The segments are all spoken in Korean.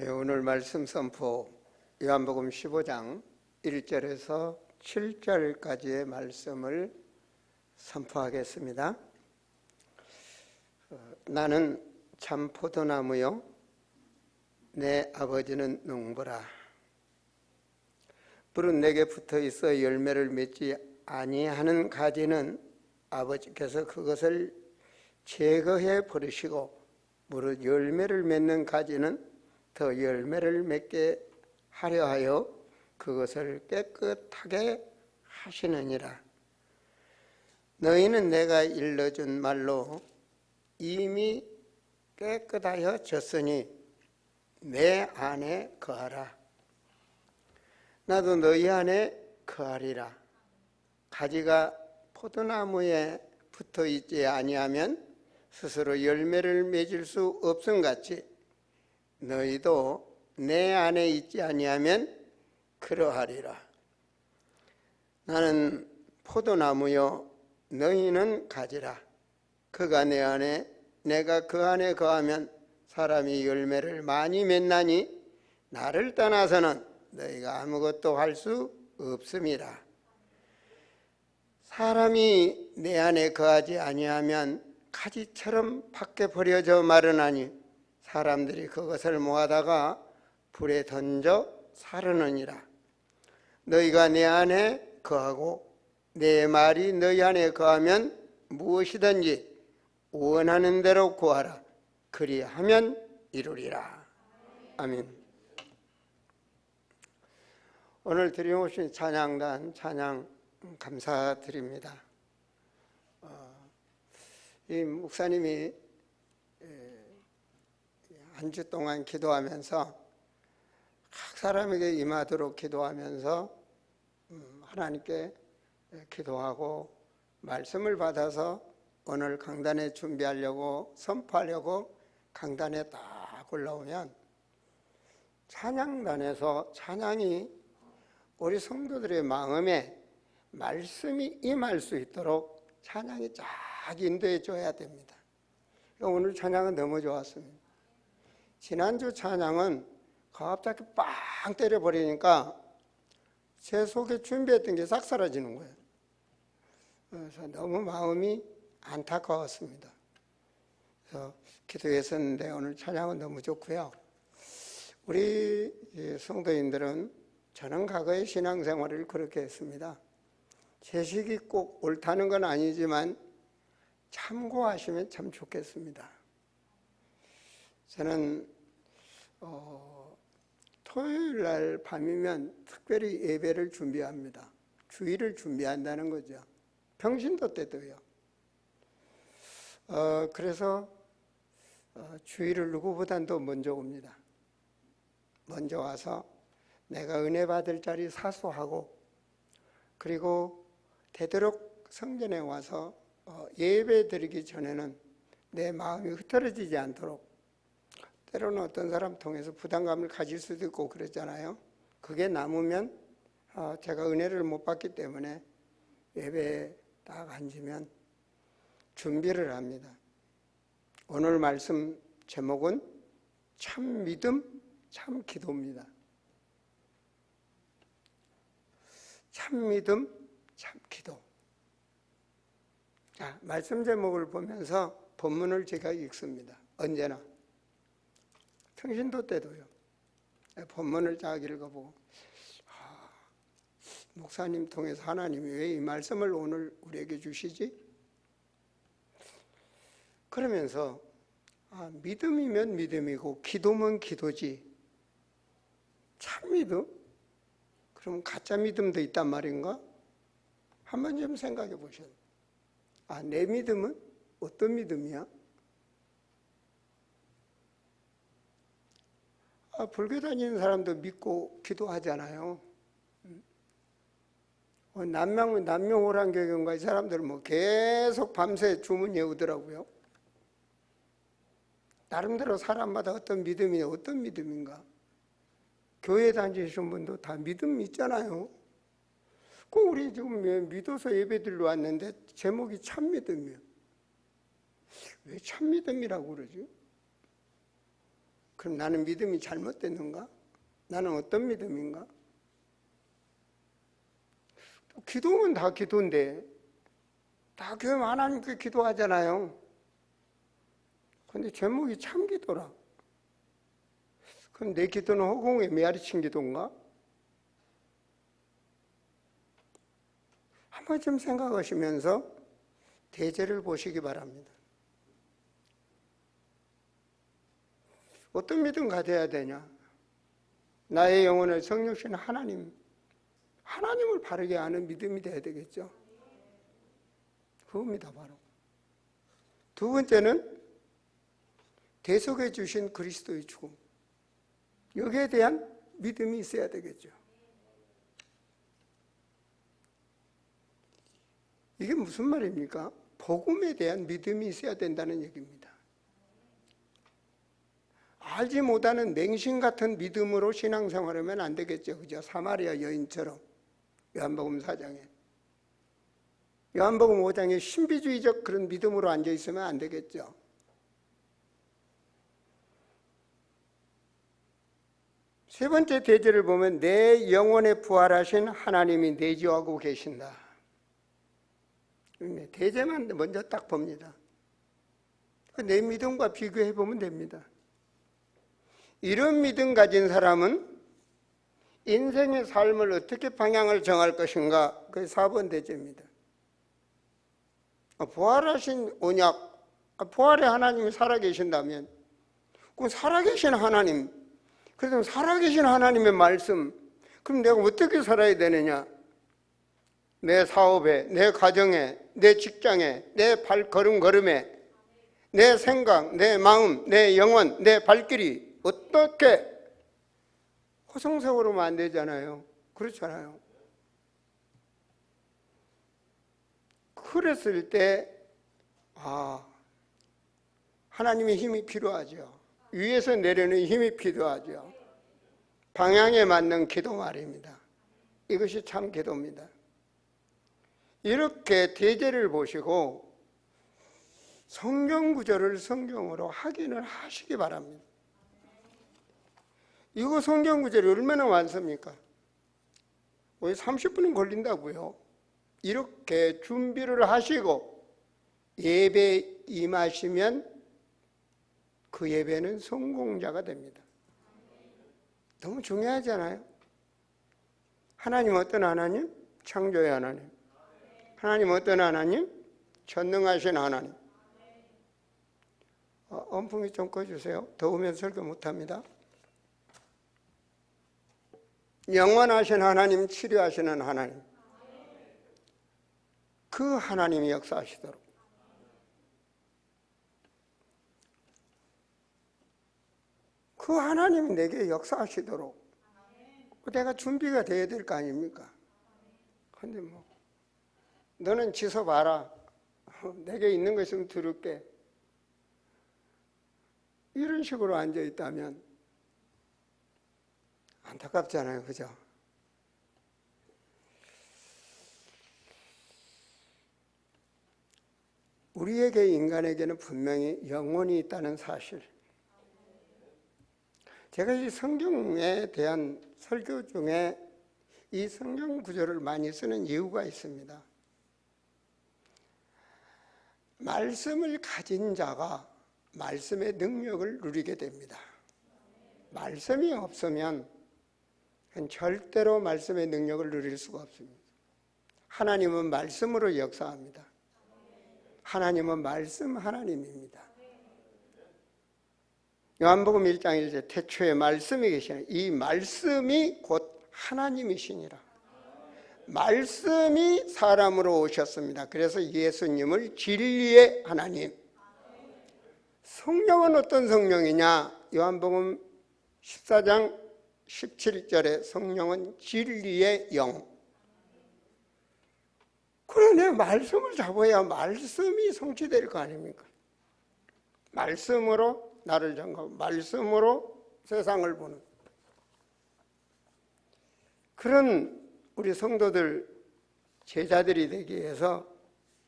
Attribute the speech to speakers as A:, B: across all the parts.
A: 오늘 말씀 선포 요한복음 15장 1절에서 7절까지의 말씀을 선포하겠습니다. 나는 참 포도나무요 내 아버지는 농부라. 뿔은 내게 붙어 있어 열매를 맺지 아니하는 가지는 아버지께서 그것을 제거해 버리시고 무릇 열매를 맺는 가지는 더 열매를 맺게 하려 하여 그것을 깨끗하게 하시느니라. 너희는 내가 일러준 말로 이미 깨끗하여 졌으니 내 안에 거하라. 나도 너희 안에 거하리라. 가지가 포도나무에 붙어 있지 아니하면 스스로 열매를 맺을 수 없음같이 너희도 내 안에 있지 아니하면 그러하리라. 나는 포도나무요 너희는 가지라. 그가 내 안에 내가 그 안에 거하면 사람이 열매를 많이 맺나니 나를 떠나서는 너희가 아무것도 할 수 없음이라. 사람이 내 안에 거하지 아니하면 가지처럼 밖에 버려져 마르나니 사람들이 그것을 모아다가 불에 던져 사르느니라. 너희가 내 안에 거하고 내 말이 너희 안에 거하면 무엇이든지 원하는 대로 구하라. 그리하면 이루리라. 아멘. 오늘 드려오신 찬양단 찬양 감사드립니다. 이 목사님이 한 주 동안 기도하면서 각 사람에게 임하도록 기도하면서 하나님께 기도하고 말씀을 받아서 오늘 강단에 준비하려고 선포하려고 강단에 딱 올라오면 찬양단에서 찬양이 우리 성도들의 마음에 말씀이 임할 수 있도록 찬양이 쫙 인도해 줘야 됩니다. 오늘 찬양은 너무 좋았습니다. 지난주 찬양은 갑자기 빵 때려버리니까 제 속에 준비했던 게 싹 사라지는 거예요. 그래서 너무 마음이 안타까웠습니다. 그래서 기도했었는데 오늘 찬양은 너무 좋고요. 우리 성도인들은 저는 과거의 신앙생활을 그렇게 했습니다. 제식이 꼭 옳다는 건 아니지만 참고하시면 참 좋겠습니다. 저는 토요일 날 밤이면 특별히 예배를 준비합니다. 주일을 준비한다는 거죠. 평신도 때도요. 그래서 주일을 누구보다도 먼저 옵니다. 먼저 와서 내가 은혜 받을 자리 사수하고 그리고 되도록 성전에 와서 예배 드리기 전에는 내 마음이 흐트러지지 않도록 때로는 어떤 사람 통해서 부담감을 가질 수도 있고 그랬잖아요. 그게 남으면 제가 은혜를 못 받기 때문에 예배에 딱 앉으면 준비를 합니다. 오늘 말씀 제목은 참 믿음, 참 기도입니다. 참 믿음, 참 기도. 자, 말씀 제목을 보면서 본문을 제가 읽습니다. 언제나. 평신도 때도요. 본문을 쫙 읽어보고 목사님 통해서 하나님이 왜 이 말씀을 오늘 우리에게 주시지? 그러면서 믿음이면 믿음이고 기도면 기도지. 참 믿음? 그럼 가짜 믿음도 있단 말인가? 한번 좀 생각해 보셔요. 내 믿음은 어떤 믿음이야? 불교 다니는 사람도 믿고 기도하잖아요. 남명오랑교경과 이 사람들은 계속 밤새 주문 외우더라고요. 나름대로 사람마다 어떤 믿음이 어떤 믿음인가? 교회 다니시는 분도 다 믿음 있잖아요. 우리 지금 믿어서 예배드리러 왔는데 제목이 참 믿음이에요. 왜 참 믿음이라고 그러지? 그럼 나는 믿음이 잘못됐는가? 나는 어떤 믿음인가? 기도는 다 기도인데 다 교회 하나님께 기도하잖아요. 근데 제목이 참 기도라. 그럼 내 기도는 허공에 메아리친 기도인가? 한 번쯤 생각하시면서 대제를 보시기 바랍니다. 어떤 믿음 가져야 되냐? 나의 영혼을 성육신 하나님을 바르게 아는 믿음이 돼야 되겠죠. 그겁니다, 바로. 두 번째는 대속해 주신 그리스도의 죽음. 여기에 대한 믿음이 있어야 되겠죠. 이게 무슨 말입니까? 복음에 대한 믿음이 있어야 된다는 얘기입니다. 알지 못하는 맹신 같은 믿음으로 신앙생활하면 안 되겠죠. 그죠? 사마리아 여인처럼 요한복음 4장에. 요한복음 5장에 신비주의적 그런 믿음으로 앉아 있으면 안 되겠죠. 세 번째 대제를 보면 내 영혼에 부활하신 하나님이 내주하고 계신다. 대제만 먼저 딱 봅니다. 내 믿음과 비교해 보면 됩니다. 이런 믿음 가진 사람은 인생의 삶을 어떻게 방향을 정할 것인가? 그게 4번 대제입니다. 부활하신 언약, 부활의 하나님이 살아계신다면 그 살아계신 하나님, 그래서 살아계신 하나님의 말씀, 그럼 내가 어떻게 살아야 되느냐? 내 사업에, 내 가정에, 내 직장에, 내 발걸음걸음에, 내 생각, 내 마음, 내 영혼, 내 발길이 어떻게 허송세월하면 안 되잖아요. 그렇잖아요. 그랬을 때 하나님의 힘이 필요하죠. 위에서 내려오는 힘이 필요하죠. 방향에 맞는 기도 말입니다. 이것이 참 기도입니다. 이렇게 대제를 보시고 성경 구절을 성경으로 확인을 하시기 바랍니다. 이거 성경 구절이 얼마나 많습니까? 왜 30분은 걸린다고요? 이렇게 준비를 하시고 예배 임하시면 그 예배는 성공자가 됩니다. 너무 중요하잖아요. 하나님 어떤 하나님? 창조의 하나님. 하나님 어떤 하나님? 전능하신 하나님. 엄풍이 좀 꺼주세요. 더우면 설교 못합니다. 영원하신 하나님, 치료하시는 하나님. 그 하나님이 역사하시도록. 그 하나님이 내게 역사하시도록 내가 준비가 돼야 될 거 아닙니까? 근데 너는 지서 봐라. 내게 있는 거 있으면 들을게. 이런 식으로 앉아 있다면 안타깝잖아요. 그죠? 우리에게 인간에게는 분명히 영혼이 있다는 사실. 제가 이 성경에 대한 설교 중에 이 성경 구절을 많이 쓰는 이유가 있습니다. 말씀을 가진 자가 말씀의 능력을 누리게 됩니다. 말씀이 없으면 절대로 말씀의 능력을 누릴 수가 없습니다. 하나님은 말씀으로 역사합니다. 하나님은 말씀 하나님입니다. 요한복음 1장 1절 태초에 말씀이 계시니 이 말씀이 곧 하나님이시니라. 말씀이 사람으로 오셨습니다. 그래서 예수님을 진리의 하나님. 성령은 어떤 성령이냐? 요한복음 14장 17절에 성령은 진리의 영. 그러네, 말씀을 잡아야 말씀이 성취될 거 아닙니까? 말씀으로 나를 정하고 말씀으로 세상을 보는 그런 우리 성도들, 제자들이 되기 위해서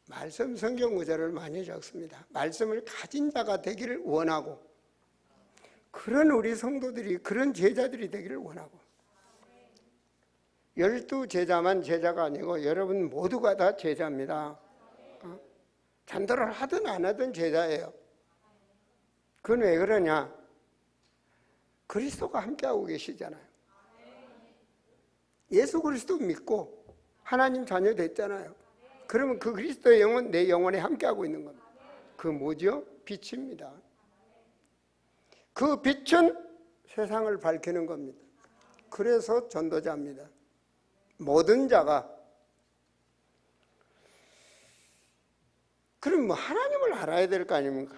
A: 말씀 성경 구절을 많이 적습니다. 말씀을 가진 자가 되기를 원하고 그런 우리 성도들이, 그런 제자들이 되기를 원하고, 12제자만 제자가 아니고 여러분 모두가 다 제자입니다. 전도를 하든 안 하든 제자예요. 그건 왜 그러냐? 그리스도가 함께하고 계시잖아요. 예수 그리스도 믿고 하나님 자녀 됐잖아요. 그러면 그 그리스도의 영은 내 영혼에 함께하고 있는 겁니다. 그 뭐죠? 빛입니다. 그 빛은 세상을 밝히는 겁니다. 그래서 전도자입니다. 모든 자가. 그럼 뭐 하나님을 알아야 될 거 아닙니까?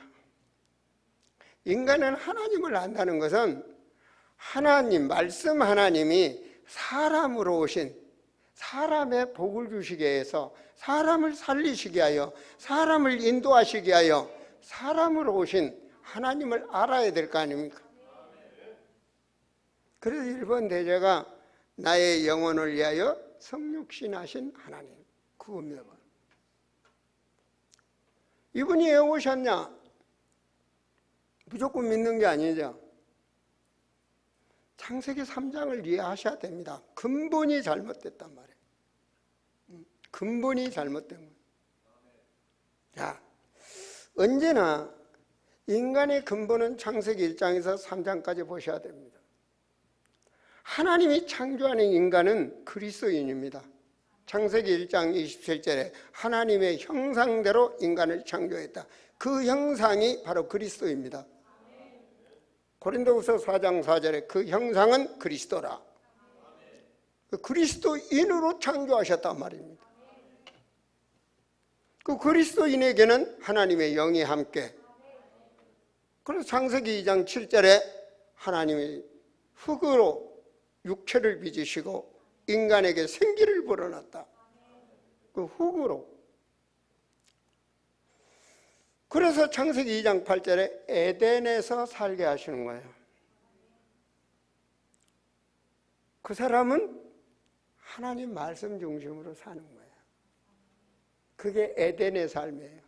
A: 인간은 하나님을 안다는 것은 하나님, 말씀 하나님이 사람으로 오신, 사람의 복을 주시기 위해서, 사람을 살리시기 위하여, 사람을 인도하시기 위하여 사람으로 오신 하나님을 알아야 될 거 아닙니까? 그래서 1번 대제가 나의 영혼을 위하여 성육신하신 하나님, 그겁니다. 이분이 왜 오셨냐? 무조건 믿는 게 아니죠. 창세기 3장을 이해하셔야 됩니다. 근본이 잘못됐단 말이에요. 근본이 잘못된 거예요. 자, 언제나 인간의 근본은 창세기 1장에서 3장까지 보셔야 됩니다. 하나님이 창조하는 인간은 그리스도인입니다. 창세기 1장 27절에 하나님의 형상대로 인간을 창조했다. 그 형상이 바로 그리스도입니다. 고린도후서 4장 4절에 그 형상은 그리스도라. 그리스도인으로 창조하셨단 말입니다. 그 그리스도인에게는 하나님의 영이 함께. 그래서 창세기 2장 7절에 하나님이 흙으로 육체를 빚으시고 인간에게 생기를 불어넣었다. 그 흙으로. 그래서 창세기 2장 8절에 에덴에서 살게 하시는 거예요. 그 사람은 하나님 말씀 중심으로 사는 거예요. 그게 에덴의 삶이에요.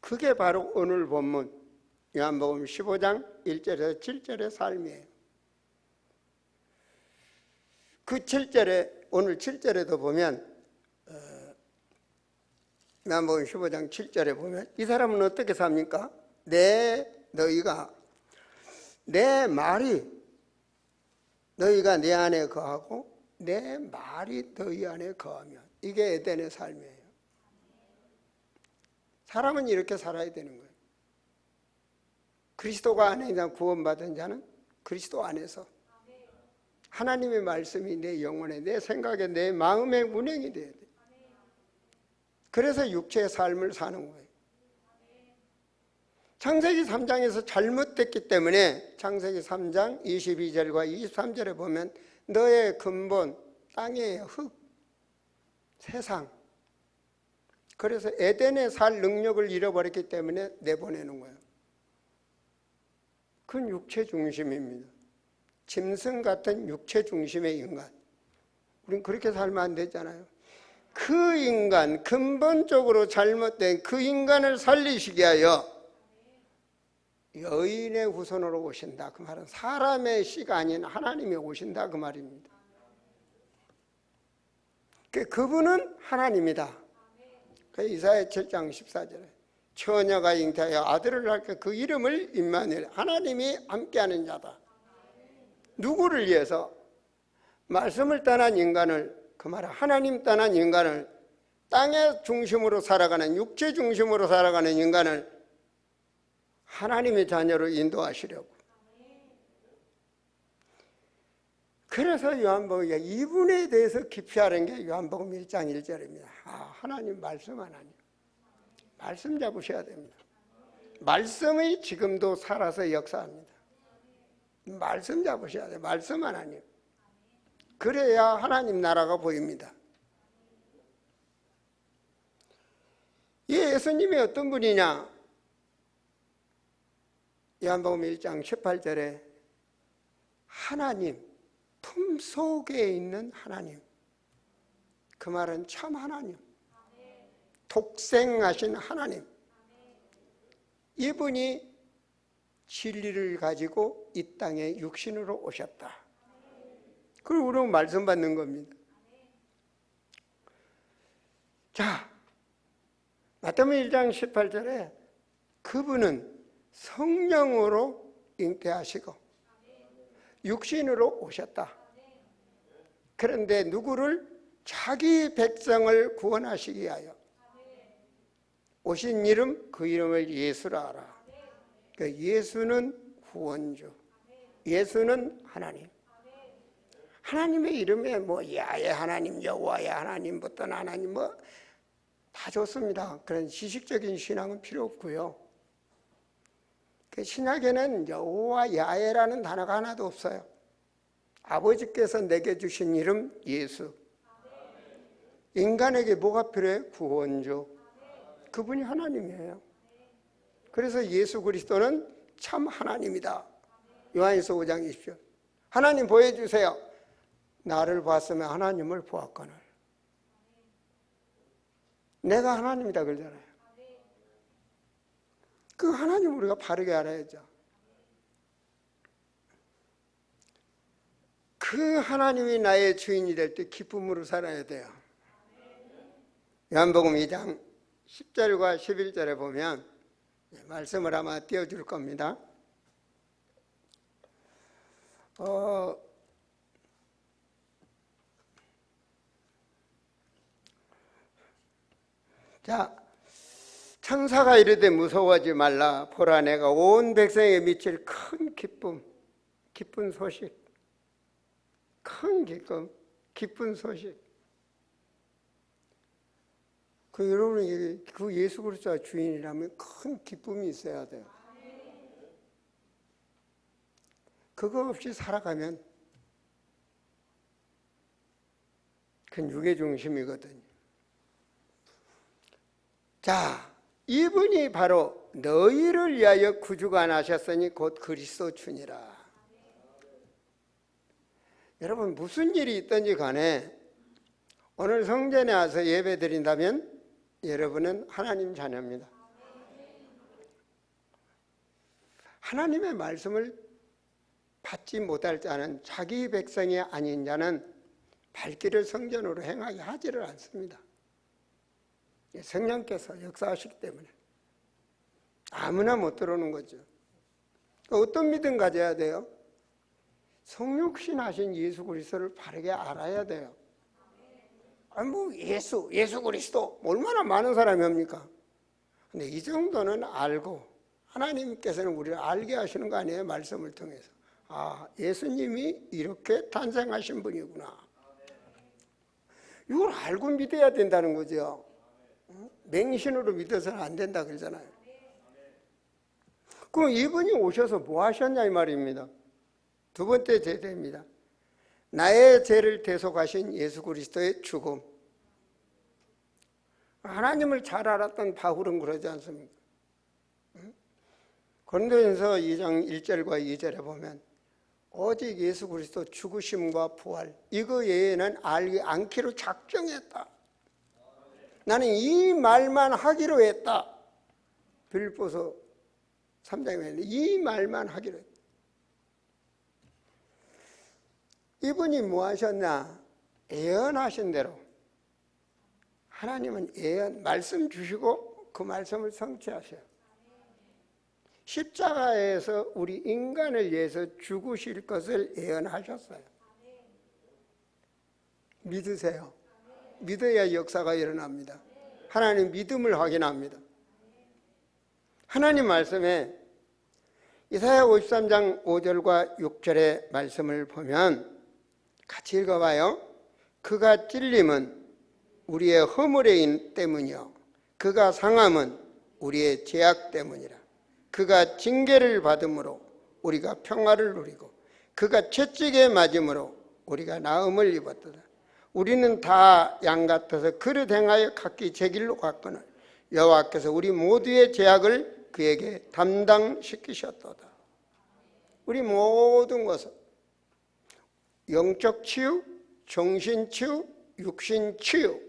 A: 그게 바로 오늘 본문 요한복음 15장 1절에서 7절의 삶이에요. 그 7절에, 오늘 7절에도 보면 요한복음 15장 7절에 보면 이 사람은 어떻게 삽니까? 너희가 내 말이 너희가 내 안에 거하고 내 말이 너희 안에 거하면, 이게 에덴의 삶이에요. 사람은 이렇게 살아야 되는 거예요. 그리스도가 안에 구원받은 자는 그리스도 안에서 하나님의 말씀이 내 영혼에, 내 생각에, 내 마음에 운행이 돼야 돼요. 그래서 육체의 삶을 사는 거예요. 창세기 3장에서 잘못됐기 때문에 창세기 3장 22절과 23절에 보면 너의 근본, 땅의 흙, 세상. 그래서 에덴에 살 능력을 잃어버렸기 때문에 내보내는 거예요. 그건 육체 중심입니다. 짐승 같은 육체 중심의 인간. 우린 그렇게 살면 안 되잖아요. 그 인간, 근본적으로 잘못된 그 인간을 살리시기 위하여 여인의 후손으로 오신다. 그 말은 사람의 씨가 아닌 하나님이 오신다 그 말입니다. 그분은 하나님이다. 이사야 7장 14절에 처녀가 잉태하여 아들을 낳게 그 이름을 임마누엘, 하나님이 함께하는 자다. 누구를 위해서? 말씀을 떠난 인간을, 그 말은 하나님 떠난 인간을, 땅의 중심으로 살아가는, 육체 중심으로 살아가는 인간을 하나님의 자녀로 인도하시려고. 그래서 요한복음 이분에 대해서 깊이 아는 게 요한복음 1장 1절입니다. 하나님 말씀 하나님. 말씀 잡으셔야 됩니다. 말씀이 지금도 살아서 역사합니다. 말씀 잡으셔야 돼요. 말씀 하나님. 그래야 하나님 나라가 보입니다. 예수님이 어떤 분이냐? 요한복음 1장 18절에 하나님, 품속에 있는 하나님. 그 말은 참 하나님. 독생하신 하나님. 이분이 진리를 가지고 이 땅에 육신으로 오셨다. 그걸 우리는 말씀 받는 겁니다. 자, 마태복음 1장 18절에 그분은 성령으로 잉태하시고 육신으로 오셨다. 그런데 누구를? 자기 백성을 구원하시기 위하여 오신 이름, 그 이름을 예수라 하라. 그러니까 예수는 구원주, 예수는 하나님. 하나님의 이름에 뭐 야의 하나님, 여호와의 하나님부터 하나님 뭐 다 좋습니다. 그런 지식적인 신앙은 필요 없고요. 그 신약에는 여호와 야훼라는 단어가 하나도 없어요. 아버지께서 내게 주신 이름 예수. 인간에게 뭐가 필요해? 구원주. 그분이 하나님이에요. 그래서 예수 그리스도는 참 하나님이다. 요한일서 5장 20절. 하나님 보여주세요. 나를 봤으면 하나님을 보았거늘. 내가 하나님이다 그러잖아요. 그 하나님 우리가 바르게 알아야죠. 그 하나님이 나의 주인이 될 때 기쁨으로 살아야 돼요. 요한복음 2장 10절과 11절에 보면 말씀을 아마 띄워줄 겁니다. 자, 천사가 이르되 무서워하지 말라. 보라, 내가 온 백성에게 미칠 큰 기쁨, 기쁜 소식, 큰 기쁨, 기쁜 소식. 여러분이 그 예수 그리스도가 주인이라면 큰 기쁨이 있어야 돼요. 그거 없이 살아가면 그건 육의 중심이거든요. 자, 이분이 바로 너희를 위하여 구주가 나셨으니 곧 그리스도 주니라. 여러분 무슨 일이 있든지 간에 오늘 성전에 와서 예배 드린다면 여러분은 하나님 자녀입니다. 하나님의 말씀을 받지 못할 자는, 자기 백성이 아닌 자는 발길을 성전으로 행하게 하지를 않습니다. 성령께서 역사하시기 때문에 아무나 못 들어오는 거죠. 어떤 믿음 가져야 돼요? 성육신 하신 예수 그리스도를 바르게 알아야 돼요. 아니 뭐 예수 그리스도 얼마나 많은 사람이 합니까? 근데 이 정도는 알고 하나님께서는 우리를 알게 하시는 거 아니에요? 말씀을 통해서. 아, 예수님이 이렇게 탄생하신 분이구나. 이걸 알고 믿어야 된다는 거죠. 맹신으로 믿어서는 안 된다 그러잖아요. 그럼 이분이 오셔서 뭐 하셨냐 이 말입니다. 두 번째 제대입니다. 나의 죄를 대속하신 예수 그리스도의 죽음. 하나님을 잘 알았던 바울은 그러지 않습니까? 고린도전서 2장 1절과 2절에 보면 오직 예수 그리스도 죽으심과 부활 이거 외에는 알지 않기로 작정했다. 나는 이 말만 하기로 했다. 빌립보서 3장에 이 말만 하기로 했다. 이분이 뭐 하셨냐? 예언하신 대로 하나님은 예언, 말씀 주시고 그 말씀을 성취하셔요. 십자가에서 우리 인간을 위해서 죽으실 것을 예언하셨어요. 믿으세요. 믿어야 역사가 일어납니다. 하나님 믿음을 확인합니다. 하나님 말씀에 이사야 53장 5절과 6절의 말씀을 보면 같이 읽어봐요. 그가 찔림은 우리의 허물의 때문이요 그가 상함은 우리의 죄악 때문이라. 그가 징계를 받음으로 우리가 평화를 누리고 그가 채찍에 맞음으로 우리가 나음을 입었도다. 우리는 다 양 같아서 그릇 행하여 각기 제 길로 갔거늘 여호와께서 우리 모두의 죄악을 그에게 담당시키셨도다. 우리 모든 것은 영적 치유, 정신 치유, 육신 치유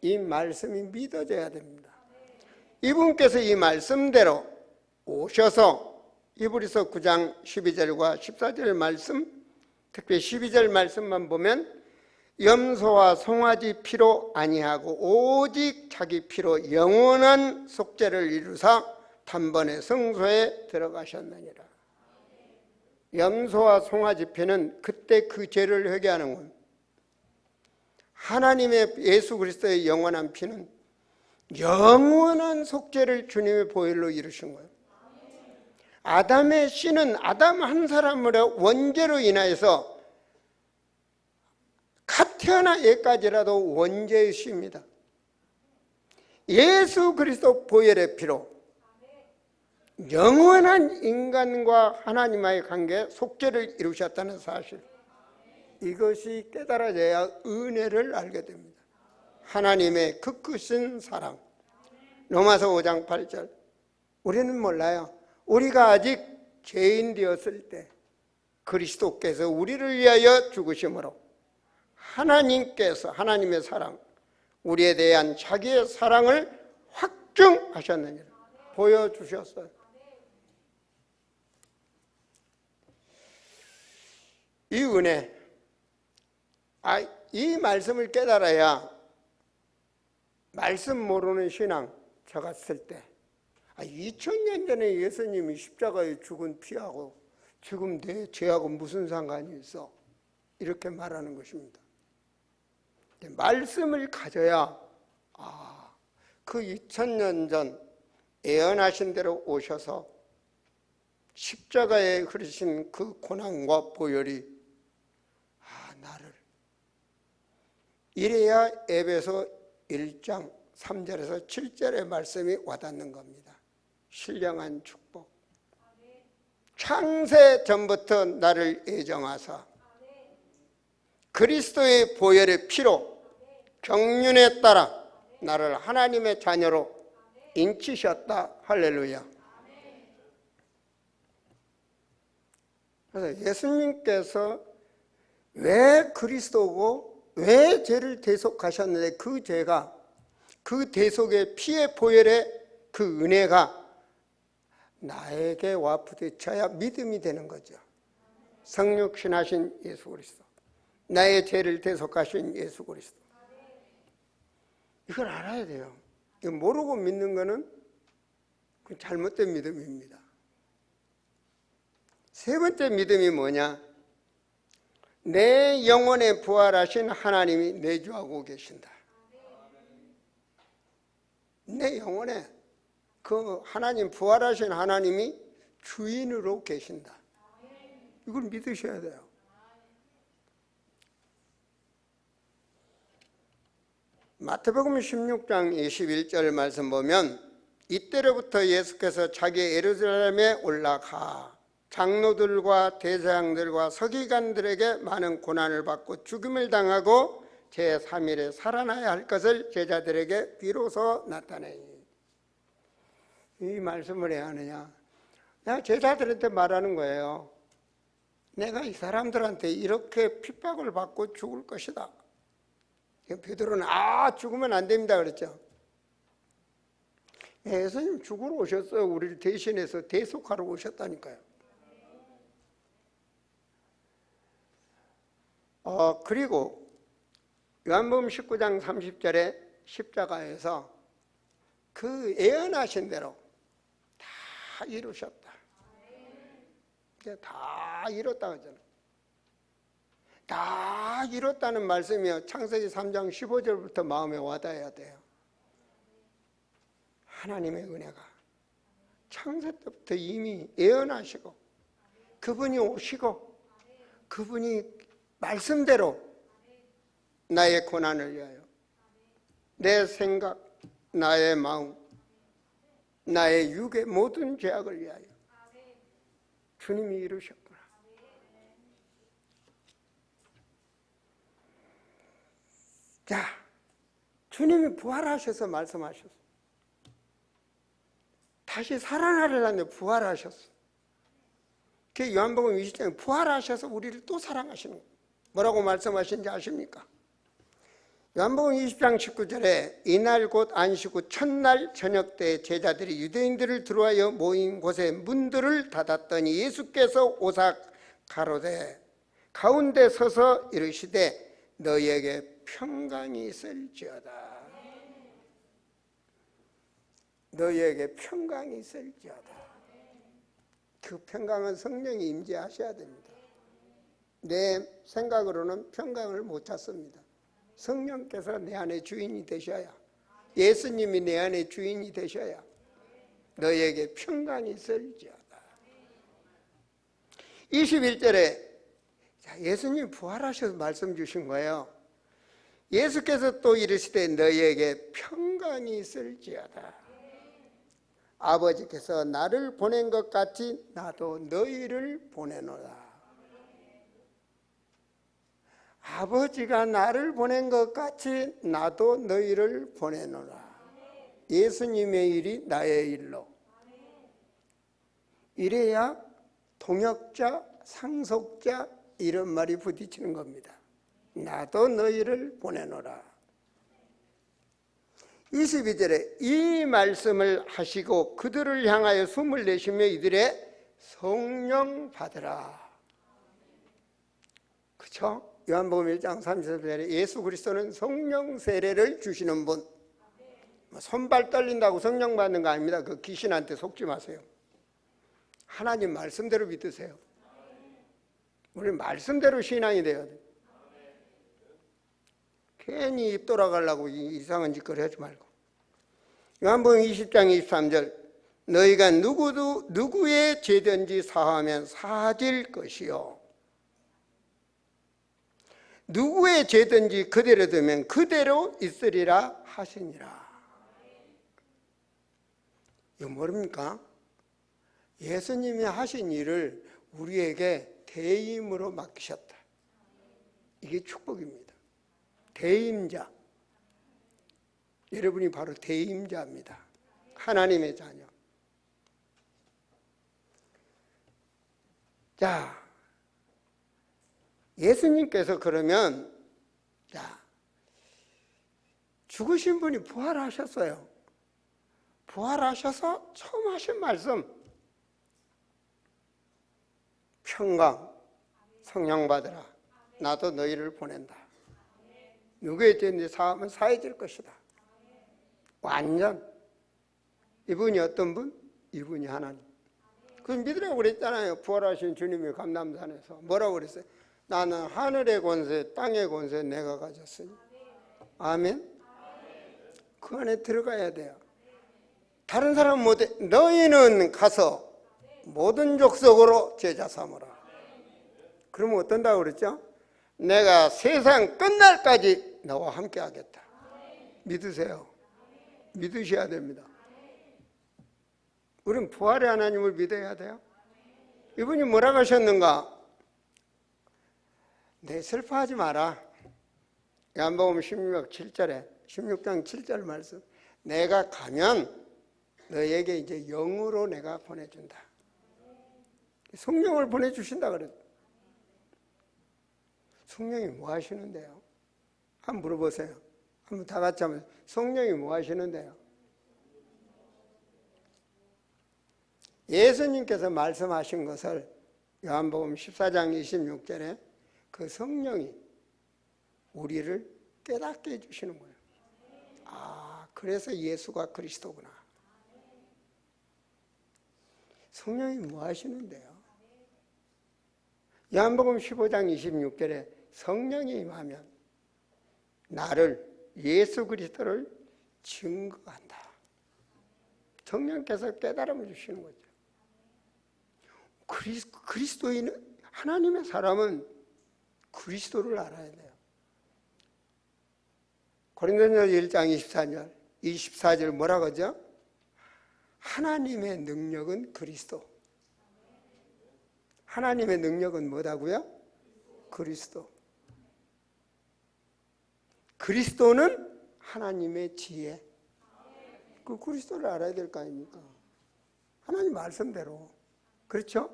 A: 이 말씀이 믿어져야 됩니다. 이분께서 이 말씀대로 오셔서 히브리서 9장 12절과 14절 말씀, 특히 12절 말씀만 보면 염소와 송아지 피로 아니하고 오직 자기 피로 영원한 속죄를 이루사 단번에 성소에 들어가셨느니라. 염소와 송아지 피는 그때 그 죄를 회개하는 것. 하나님의 예수 그리스도의 영원한 피는 영원한 속죄를 주님의 보혈로 이루신 거예요. 아담의 씨는 아담 한 사람의 원죄로 인하여서 갓 태어나 얘까지라도 원죄의 씨입니다. 예수 그리스도 보혈의 피로 영원한 인간과 하나님과의 관계 속죄를 이루셨다는 사실, 이것이 깨달아져야 은혜를 알게 됩니다. 하나님의 그 크신 사랑. 로마서 5장 8절. 우리는 몰라요. 우리가 아직 죄인 되었을 때 그리스도께서 우리를 위하여 죽으심으로 하나님께서 하나님의 사랑, 우리에 대한 자기의 사랑을 확증하셨느니라. 보여주셨어요. 이 은혜, 이 말씀을 깨달아야 말씀 모르는 신앙, 저 같을 때 2000년 전에 예수님이 십자가에 죽은 피하고 지금 내 죄하고 무슨 상관이 있어? 이렇게 말하는 것입니다. 말씀을 가져야 그 2000년 전 예언하신 대로 오셔서 십자가에 흐르신 그 고난과 보혈이 나를, 이래야 에베소 1장 3절에서 7절의 말씀이 와닿는 겁니다. 신령한 축복. 창세 전부터 나를 애정하사 그리스도의 보혈의 피로 경륜에 따라 나를 하나님의 자녀로 인치셨다. 할렐루야. 그래서 예수님께서 왜 그리스도고 왜 죄를 대속하셨는데 그 죄가, 그 대속의 피의 보혈의 그 은혜가 나에게 와 부딪혀야 믿음이 되는 거죠. 성육신하신 예수 그리스도, 나의 죄를 대속하신 예수 그리스도. 이걸 알아야 돼요. 이거 모르고 믿는 거는 그 잘못된 믿음입니다. 세 번째 믿음이 뭐냐? 내 영혼에 부활하신 하나님이 내주하고 계신다. 내 영혼에 그 하나님, 부활하신 하나님이 주인으로 계신다. 이걸 믿으셔야 돼요. 마태복음 16장 21절 말씀 보면 이때로부터 예수께서 자기 예루살렘에 올라가 장로들과 대제사장들과 서기관들에게 많은 고난을 받고 죽임을 당하고 제3일에 살아나야 할 것을 제자들에게 비로소 나타내니. 이 말씀을 왜 하느냐? 내가 제자들한테 말하는 거예요. 내가 이 사람들한테 이렇게 핍박을 받고 죽을 것이다. 베드로는 죽으면 안 됩니다 그랬죠. 예수님 죽으러 오셨어요. 우리를 대신해서 대속하러 오셨다니까요. 그리고 요한복음 19장 30절에 십자가에서 그 예언하신 대로 다 이루셨다. 다 이뤘다 그러잖아요. 다 이뤘다는 말씀이요, 창세기 3장 15절부터 마음에 와닿아야 돼요. 하나님의 은혜가 창세 때부터 이미 예언하시고 그분이 오시고 그분이 말씀대로 나의 고난을 위하여, 내 생각, 나의 마음, 나의 육의 모든 죄악을 위하여 주님이 이루셨구나. 자, 주님이 부활하셔서 말씀하셨어. 다시 살아나려는데 부활하셨어. 그 요한복음 20장에 부활하셔서 우리를 또 사랑하시는 거예요. 뭐라고 말씀하신지 아십니까? 요한복음 20장 19절에 이날 곧 안식 후 첫날 저녁 때 제자들이 유대인들을 들어와여 모인 곳에 문들을 닫았더니 예수께서 오사 가로되 가운데 서서 이르시되 너희에게 평강이 있을지어다. 너희에게 평강이 있을지어다. 그 평강은 성령이 임재하셔야 됩니다. 내 생각으로는 평강을 못 찾습니다. 성령께서 내 안에 주인이 되셔야, 예수님이 내 안에 주인이 되셔야 너희에게 평강이 있을지어다. 21절에 예수님 부활하셔서 말씀 주신 거예요. 예수께서 또 이르시되 너희에게 평강이 있을지어다. 아버지께서 나를 보낸 것 같이 나도 너희를 보내노라. 아버지가 나를 보낸 것 같이 나도 너희를 보내노라. 예수님의 일이 나의 일로. 이래야 동역자, 상속자 이런 말이 부딪히는 겁니다. 나도 너희를 보내노라. 22절에 이 말씀을 하시고 그들을 향하여 숨을 내쉬며 이들의 성령 받으라. 그렇죠? 요한복음 1장 30절에 예수 그리스도는 성령 세례를 주시는 분. 손발 떨린다고 성령 받는 거 아닙니다. 그 귀신한테 속지 마세요. 하나님 말씀대로 믿으세요. 우리 말씀대로 신앙이 돼야 돼요. 괜히 입 돌아가려고 이상한 짓거리 하지 말고. 요한복음 20장 23절 너희가 누구의 죄든지 사하면 사질 것이요 누구의 죄든지 그대로 두면 그대로 있으리라 하시니라. 이거 모릅니까? 예수님이 하신 일을 우리에게 대임으로 맡기셨다. 이게 축복입니다. 대임자. 여러분이 바로 대임자입니다. 하나님의 자녀. 자, 예수님께서 그러면 죽으신 분이 부활하셨어요. 부활하셔서 처음 하신 말씀, 평강, 성령 받으라. 나도 너희를 보낸다. 누구의 죄인지 사하면 사해질 것이다. 완전. 이분이 어떤 분? 이분이 하나님. 그 믿으라고 그랬잖아요. 부활하신 주님이 감람산에서 뭐라고 그랬어요? 나는 하늘의 권세, 땅의 권세 내가 가졌으니. 아멘. 그 안에 들어가야 돼요. 다른 사람은 못해. 너희는 가서 모든 족속으로 제자 삼으라. 그러면 어떤다고 그랬죠? 내가 세상 끝날까지 너와 함께 하겠다. 믿으세요. 믿으셔야 됩니다. 우리는 부활의 하나님을 믿어야 돼요. 이분이 뭐라고 하셨는가? 내 슬퍼하지 마라. 요한복음 16장 7절 말씀. 내가 가면 너에게 이제 영으로 내가 보내준다. 성령을 보내주신다 그랬어요. 성령이 뭐 하시는데요? 한번 물어보세요. 한번 다 같이 하면 성령이 뭐 하시는데요? 예수님께서 말씀하신 것을 요한복음 14장 26절에 그 성령이 우리를 깨닫게 해주시는 거예요. 아, 그래서 예수가 그리스도구나. 성령이 뭐 하시는데요? 요한복음 15장 26절에 성령이 임하면 나를, 예수 그리스도를 증거한다. 성령께서 깨달음을 주시는 거죠. 그리스도인은, 하나님의 사람은 그리스도를 알아야 돼요. 고린도전서 1장 24절 뭐라고 하죠? 하나님의 능력은 그리스도. 하나님의 능력은 뭐다고요? 그리스도. 그리스도는 하나님의 지혜. 그 그리스도를 알아야 될 거 아닙니까? 하나님 말씀대로. 그렇죠?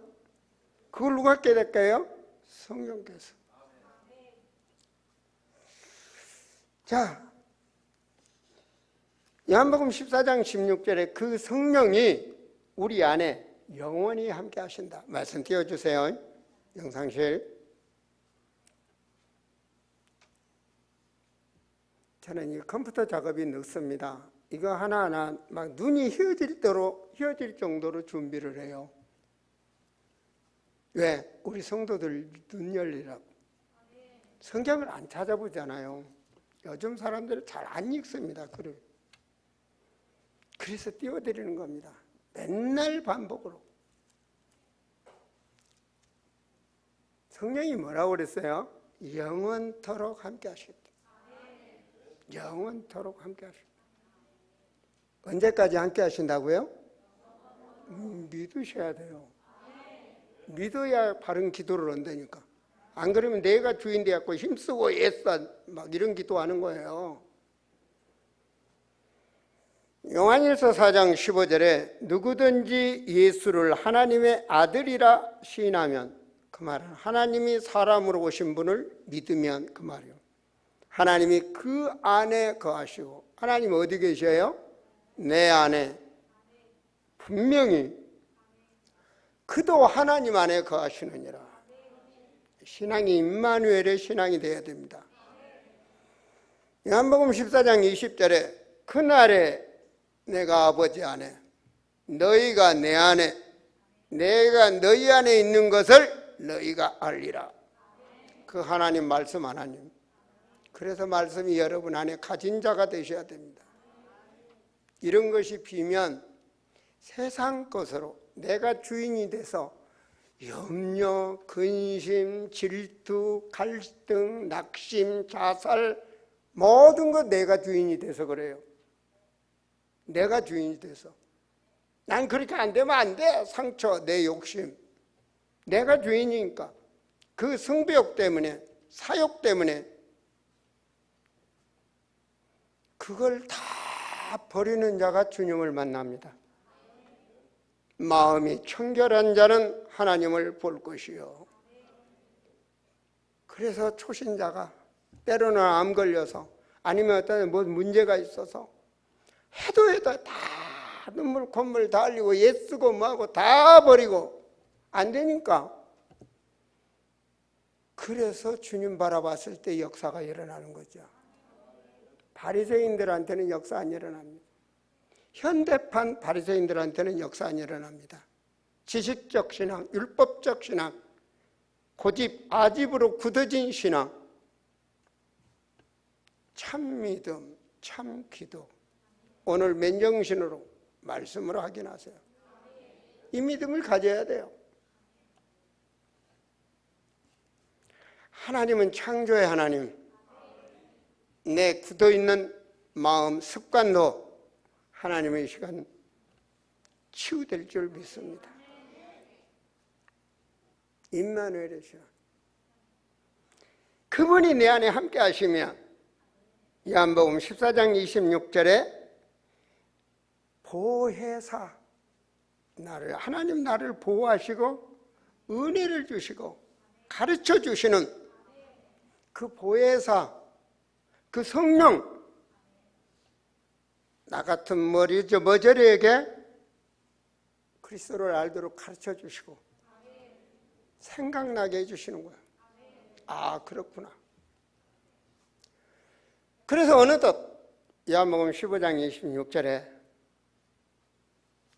A: 그걸 누가 깨닫게요? 성령께서. 자, 요한복음 14장 16절에 그 성령이 우리 안에 영원히 함께 하신다. 말씀 띄워주세요. 영상실. 저는 이 컴퓨터 작업이 늦습니다. 이거 하나하나 막 눈이 휘어질 정도로 준비를 해요. 왜? 우리 성도들 눈 열리라고. 성경을 안 찾아보잖아요. 요즘 사람들은 잘 안 읽습니다. 그래서 띄워드리는 겁니다. 맨날 반복으로. 성령이 뭐라고 그랬어요? 영원토록 함께 하시다. 영원토록 함께 하시다. 언제까지 함께 하신다고요? 믿으셔야 돼요. 믿어야 바른 기도를 한다니까. 안 그러면 내가 주인 되었고 힘쓰고 애써 막 이런 기도하는 거예요. 요한일서 4장 15절에 누구든지 예수를 하나님의 아들이라 시인하면, 그 말은 하나님이 사람으로 오신 분을 믿으면 그 말이에요. 하나님이 그 안에 거하시고. 하나님 어디 계셔요? 내 안에. 분명히 그도 하나님 안에 거하시느니라. 신앙이 임마누엘의 신앙이 되어야 됩니다. 요한복음 14장 20절에 그날에 내가 아버지 안에, 너희가 내 안에, 내가 너희 안에 있는 것을 너희가 알리라. 그 하나님 말씀 하나님. 그래서 말씀이 여러분 안에 가진 자가 되셔야 됩니다. 이런 것이 비면 세상 것으로 내가 주인이 돼서 염려, 근심, 질투, 갈등, 낙심, 자살, 모든 것 내가 주인이 돼서 그래요. 내가 주인이 돼서. 난 그렇게 안 되면 안 돼. 상처, 내 욕심. 내가 주인이니까. 그 승부욕 때문에, 사욕 때문에 그걸 다 버리는 자가 주님을 만납니다. 마음이 청결한 자는 하나님을 볼 것이요. 그래서 초신자가 때로는 암 걸려서 아니면 어떤 뭐 문제가 있어서 해도 다 눈물 콧물 다 흘리고 애쓰고 뭐하고 다 버리고 안 되니까. 그래서 주님 바라봤을 때 역사가 일어나는 거죠. 바리새인들한테는 역사 안 일어납니다. 현대판 바리새인들한테는 역사 안 일어납니다. 지식적 신앙, 율법적 신앙, 고집, 아집으로 굳어진 신앙, 참 믿음, 참 기도. 오늘 맨정신으로 말씀으로 확인하세요. 이 믿음을 가져야 돼요. 하나님은 창조의 하나님. 내 굳어있는 마음, 습관도 하나님의 시간 치유될 줄 믿습니다. 임마누엘의 시간. 그분이 내 안에 함께 하시면 요한복음 14장 26절에 보혜사, 하나님 나를 보호하시고 은혜를 주시고 가르쳐 주시는 그 보혜사, 그 성령, 나 같은 머저리에게 그리스도를 알도록 가르쳐 주시고 생각나게 해주시는 거예요. 아, 그렇구나. 그래서 어느덧 요한복음 15장 26절에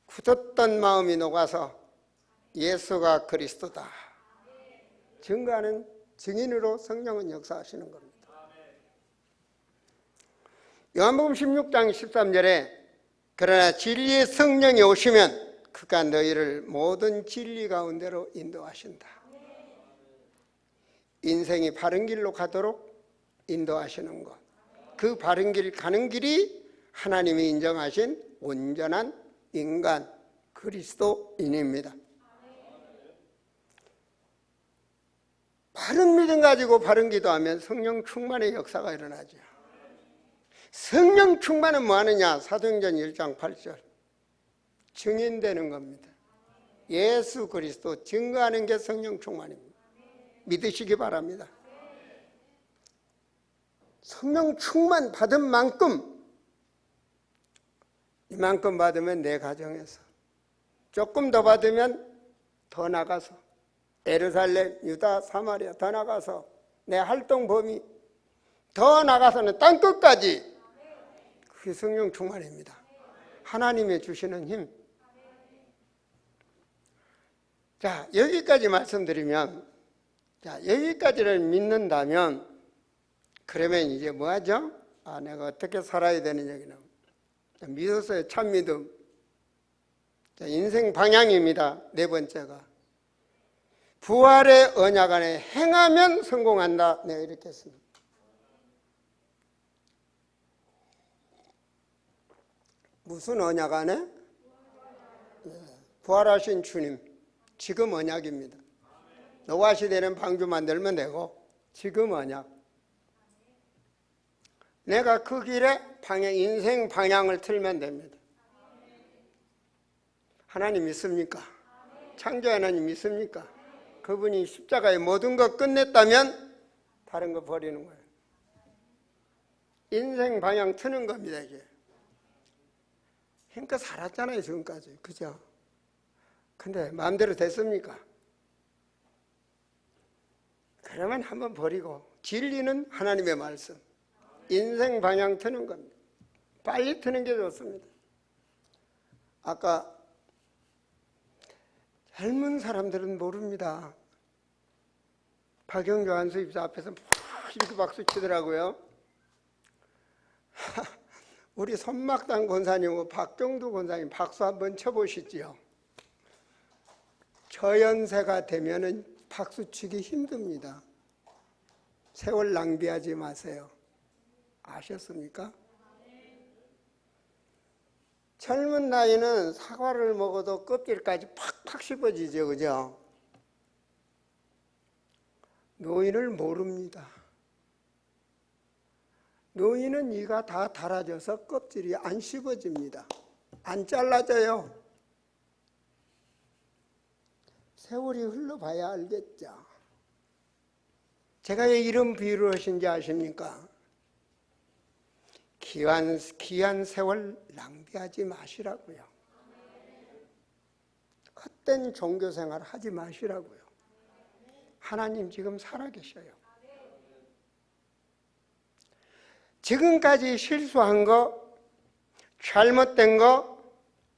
A: 굳었던 마음이 녹아서 예수가 그리스도다 증거하는 증인으로 성령은 역사하시는 겁니다. 요한복음 16장 13절에 그러나 진리의 성령이 오시면 그가 너희를 모든 진리 가운데로 인도하신다. 인생이 바른 길로 가도록 인도하시는 것. 그 바른 길 가는 길이 하나님이 인정하신 온전한 인간 그리스도인입니다. 바른 믿음 가지고 바른 기도하면 성령 충만의 역사가 일어나죠. 성령 충만은 뭐 하느냐? 사도행전 1장 8절 증인되는 겁니다. 예수 그리스도 증거하는 게 성령 충만입니다. 믿으시기 바랍니다. 성령 충만 받은 만큼, 이만큼 받으면 내 가정에서, 조금 더 받으면 더 나가서, 예루살렘, 유다, 사마리아 더 나가서, 내 활동 범위 더 나가서는 땅끝까지, 그게 성령 충만입니다. 하나님의 주시는 힘. 자, 여기까지 말씀드리면, 자, 여기까지를 믿는다면, 그러면 이제 뭐 하죠? 내가 어떻게 살아야 되는 얘기는 믿었어요. 참 믿음. 자, 인생 방향입니다. 네 번째가 부활의 언약 안에 행하면 성공한다. 내가 이렇게 했습니다. 무슨 언약 안에? 부활하신 주님. 지금 언약입니다. 노아 시대는 방주 만들면 되고, 지금 언약. 내가 그 길에 인생 방향을 틀면 됩니다. 하나님 믿습니까? 창조 하나님 믿습니까? 그분이 십자가에 모든 것 끝냈다면 다른 거 버리는 거예요. 인생 방향 트는 겁니다, 이게. 힘껏 살았잖아요, 지금까지. 그죠? 근데 마음대로 됐습니까? 그러면 한번 버리고, 진리는 하나님의 말씀. 인생 방향 트는 겁니다. 빨리 트는 게 좋습니다. 아까 젊은 사람들은 모릅니다. 박영조 안수입사 앞에서 이렇게 박수 치더라고요. 우리 손막당 권사님하고 박경두 권사님 박수 한번 쳐보시지요. 저 연세가 되면은 박수 치기 힘듭니다. 세월 낭비하지 마세요. 아셨습니까? 젊은 나이는 사과를 먹어도 껍질까지 팍팍 씹어지죠, 그죠? 노인을 모릅니다. 노인은 이가 다 닳아져서 껍질이 안 씹어집니다. 안 잘라져요. 세월이 흘러봐야 알겠죠. 제가 왜 이런 비유를 하신지 아십니까? 귀한 세월 낭비하지 마시라고요. 헛된 종교생활 하지 마시라고요. 하나님 지금 살아계셔요. 지금까지 실수한 거, 잘못된 거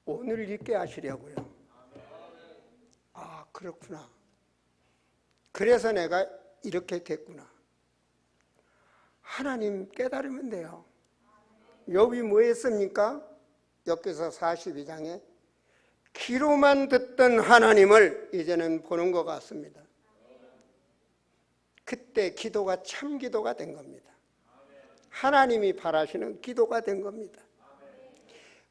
A: 오늘 잊게 하시려고요. 아, 그렇구나. 그래서 내가 이렇게 됐구나. 하나님 깨달으면 돼요. 욥이 뭐 했습니까? 욥기서 42장에 귀로만 듣던 하나님을 이제는 보는 것 같습니다. 그때 기도가 참 기도가 된 겁니다. 하나님이 바라시는 기도가 된 겁니다.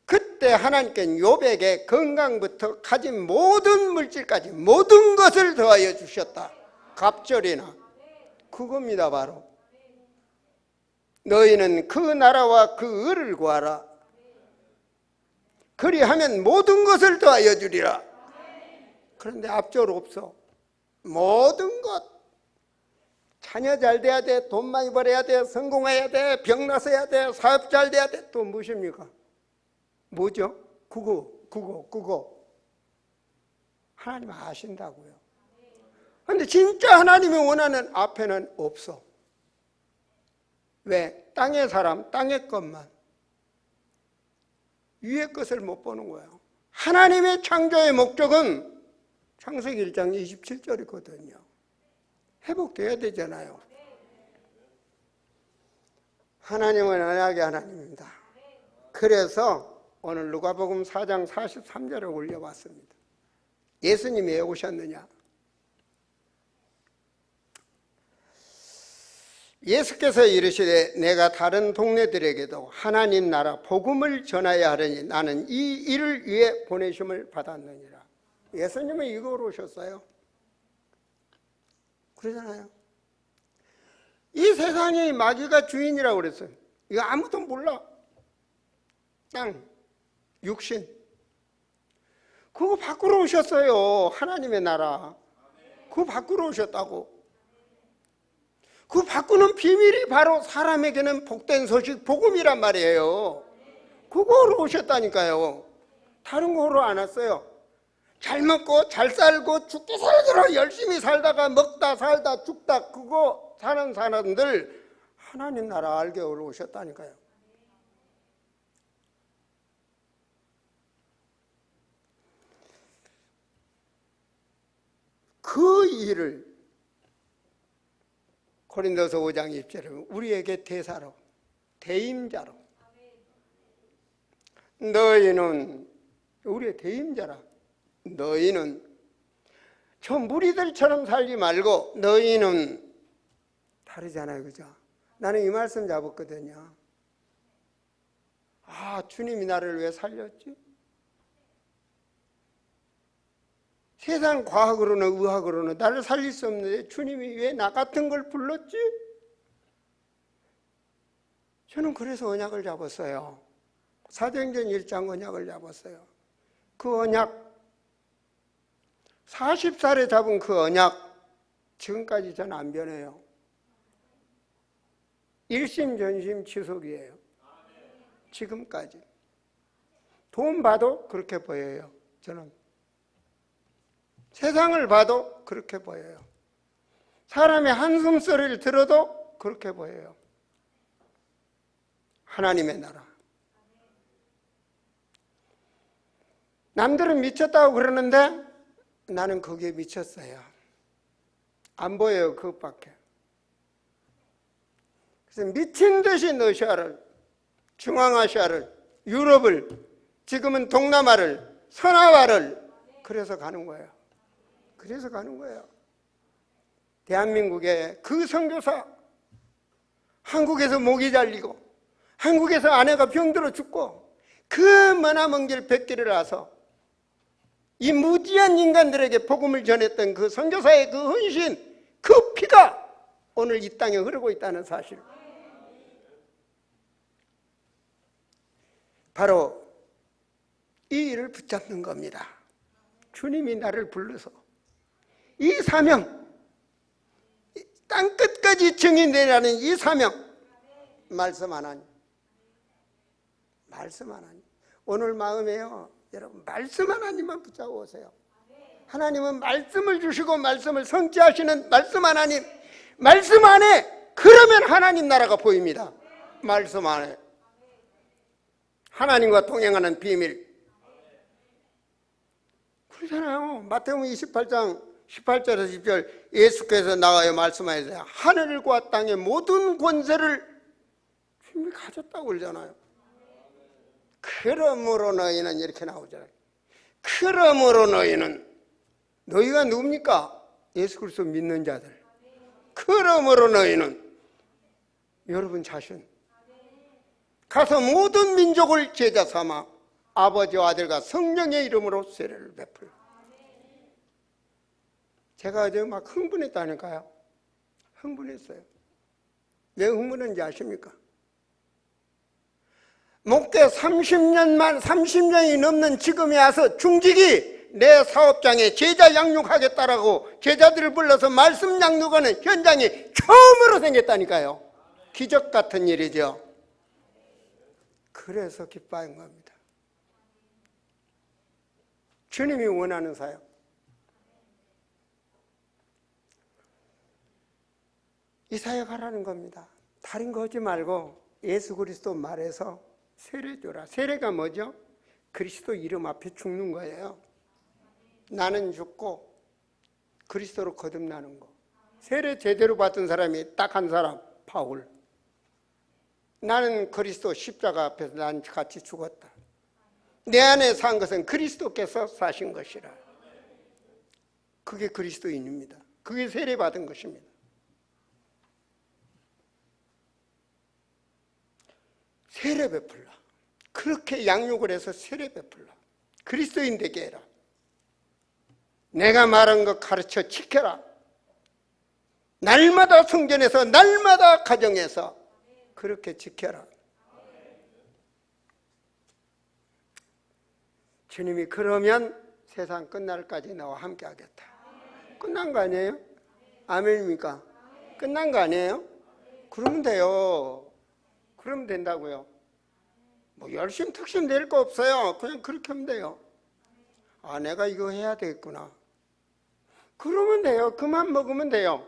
A: 그때 하나님께는 욥에게 건강부터 가진 모든 물질까지 모든 것을 더하여 주셨다. 갑절이나 그겁니다. 바로 너희는 그 나라와 그 의를 구하라. 그리하면 모든 것을 더하여 주리라. 그런데 앞절 없어. 모든 것. 자녀 잘 돼야 돼. 돈 많이 벌어야 돼. 성공해야 돼. 병 나서야 돼. 사업 잘 돼야 돼. 또 무엇입니까? 뭐죠? 그거. 하나님 아신다고요. 그런데 진짜 하나님이 원하는 앞에는 없어. 왜? 땅의 사람, 땅의 것만. 위의 것을 못 보는 거예요. 하나님의 창조의 목적은 창세기 1장 27절이거든요. 회복돼야 되잖아요. 하나님은 언약의 하나님입니다. 그래서 오늘 누가복음 4장 43절을 올려봤습니다. 예수님이 왜 오셨느냐? 예수께서 이르시되 내가 다른 동네들에게도 하나님 나라 복음을 전하여야 하려니 나는 이 일을 위해 보내심을 받았느니라. 예수님은 이거로 오셨어요. 그러잖아요. 이 세상이 마귀가 주인이라고 그랬어요. 이거 아무도 몰라. 땅, 육신. 그거 바꾸러 오셨어요. 하나님의 나라. 그거 바꾸러 오셨다고. 그 바꾸는 비밀이 바로 사람에게는 복된 소식, 복음이란 말이에요. 그거로 오셨다니까요. 다른 거로 안 왔어요. 잘 먹고 잘 살고 죽게 살도록 열심히 살다가 먹다 살다 죽다 그거 사는 사람들 하나님 나라 알게 오셨다니까요. 그 일을 고린도서 5장 20절에 우리에게 대사로, 대임자로, 너희는 우리의 대임자라. 너희는 저 무리들처럼 살지 말고 너희는 다르잖아요, 그죠? 나는 이 말씀 잡았거든요. 아, 주님이 나를 왜 살렸지? 세상 과학으로는 의학으로는 나를 살릴 수 없는데 주님이 왜 나 같은 걸 불렀지? 저는 그래서 언약을 잡았어요. 사도행전 1장 언약을 잡았어요. 그 언약, 40살에 잡은 그 언약 지금까지 저는 안 변해요. 일심전심 지속이에요. 지금까지. 돈 봐도 그렇게 보여요. 저는 세상을 봐도 그렇게 보여요. 사람의 한숨소리를 들어도 그렇게 보여요. 하나님의 나라. 남들은 미쳤다고 그러는데 나는 거기에 미쳤어요. 안 보여요, 그것밖에. 그래서 미친 듯이 러시아를, 중앙아시아를, 유럽을, 지금은 동남아를, 서남아를 그래서 가는 거예요. 그래서 가는 거예요. 대한민국에 그 선교사, 한국에서 목이 잘리고 한국에서 아내가 병들어 죽고 그 머나먼 길 백길을 와서 이 무지한 인간들에게 복음을 전했던 그 선교사의 그 헌신, 그 피가 오늘 이 땅에 흐르고 있다는 사실. 바로 이 일을 붙잡는 겁니다. 주님이 나를 불러서 이 사명, 땅끝까지 증인되라는 이 사명, 말씀 하나님, 말씀 하나님. 오늘 마음에요, 여러분 말씀 하나님만 붙잡고 오세요. 하나님은 말씀을 주시고 말씀을 성취하시는 말씀 하나님, 말씀 안에 그러면 하나님 나라가 보입니다. 말씀 안에 하나님과 동행하는 비밀. 그러잖아요. 마태복음 28장 18절에서 10절 예수께서 나와요 말씀하세요. 하늘과 땅의 모든 권세를 주님이 가졌다고 그러잖아요. 그러므로 너희는 이렇게 나오잖아요. 그러므로 너희가 누굽니까? 예수 그리스도 믿는 자들. 그러므로 너희는 여러분 자신 가서 모든 민족을 제자 삼아 아버지와 아들과 성령의 이름으로 세례를 베풀어. 제가 어제 막 흥분했다니까요. 흥분했어요. 왜 흥분했는지 아십니까? 목회 30년이 넘는 지금에 와서 중직이 내 사업장에 제자 양육하겠다라고 제자들을 불러서 말씀 양육하는 현장이 처음으로 생겼다니까요. 기적 같은 일이죠. 그래서 기뻐한 겁니다. 주님이 원하는 사역. 이 사역하라는 겁니다. 다른 거 하지 말고 예수 그리스도 말해서 세례 줘라. 세례가 뭐죠? 그리스도 이름 앞에 죽는 거예요. 나는 죽고 그리스도로 거듭나는 거. 세례 제대로 받은 사람이 딱 한 사람, 바울. 나는 그리스도 십자가 앞에서 난 같이 죽었다. 내 안에 산 것은 그리스도께서 사신 것이라. 그게 그리스도인입니다. 그게 세례 받은 것입니다. 세례 베풀라. 그렇게 양육을 해서 세례 베풀라. 그리스도인 되게 해라. 내가 말한 것 가르쳐 지켜라. 날마다 성전에서 날마다 가정에서 그렇게 지켜라. 주님이 그러면 세상 끝날까지 나와 함께 하겠다. 끝난 거 아니에요? 아멘입니까? 끝난 거 아니에요? 그러면 돼요. 그러면 된다고요. 뭐 열심 특심 낼 거 없어요. 그냥 그렇게 하면 돼요. 아, 내가 이거 해야 되겠구나. 그러면 돼요. 그만 먹으면 돼요.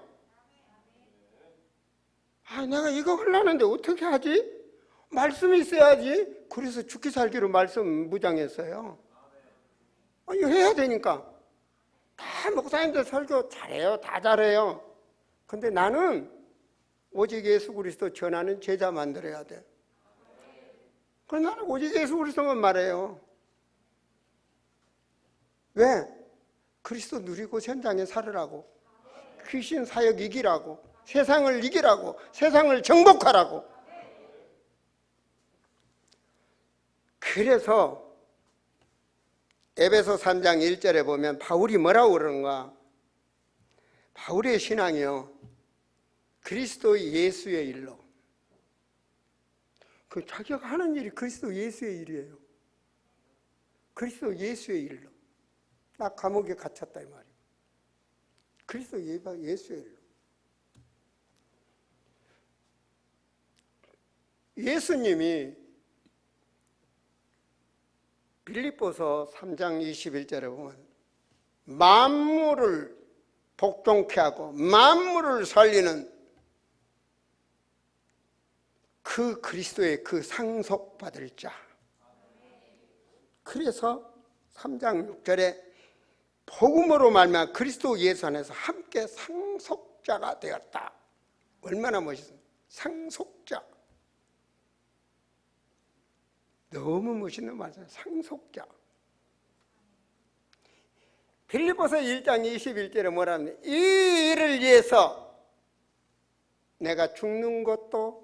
A: 아, 내가 이거 하려는데 어떻게 하지? 말씀이 있어야지. 그래서 죽기 살기로 말씀 무장했어요. 아, 이거 해야 되니까. 다 목사님들 설교 잘해요. 다 잘해요. 근데 나는 오직 예수 그리스도 전하는 제자 만들어야 돼. 그래서 나는 오직 예수 그리스도만 말해요. 왜? 그리스도 누리고 현장에 살으라고. 귀신 사역 이기라고. 세상을 이기라고. 세상을 정복하라고. 그래서 에베소 3장 1절에 보면 바울이 뭐라고 그러는가? 바울의 신앙이요, 그리스도 예수의 일로. 그 자기가 하는 일이 그리스도 예수의 일이에요. 그리스도 예수의 일로. 나 감옥에 갇혔다 이 말이에요. 그리스도 예수의 일로. 예수님이 빌립보서 3장 21절에 보면 만물을 복종케 하고 만물을 살리는 그 그리스도의 그 상속받을 자. 그래서 3장 6절에 복음으로 말미암아 그리스도 예수 안에서 함께 상속자가 되었다. 얼마나 멋있습니까? 상속자. 너무 멋있는 말이에요. 상속자. 빌립보서 1장 21절에 뭐라면 이 일을 위해서 내가 죽는 것도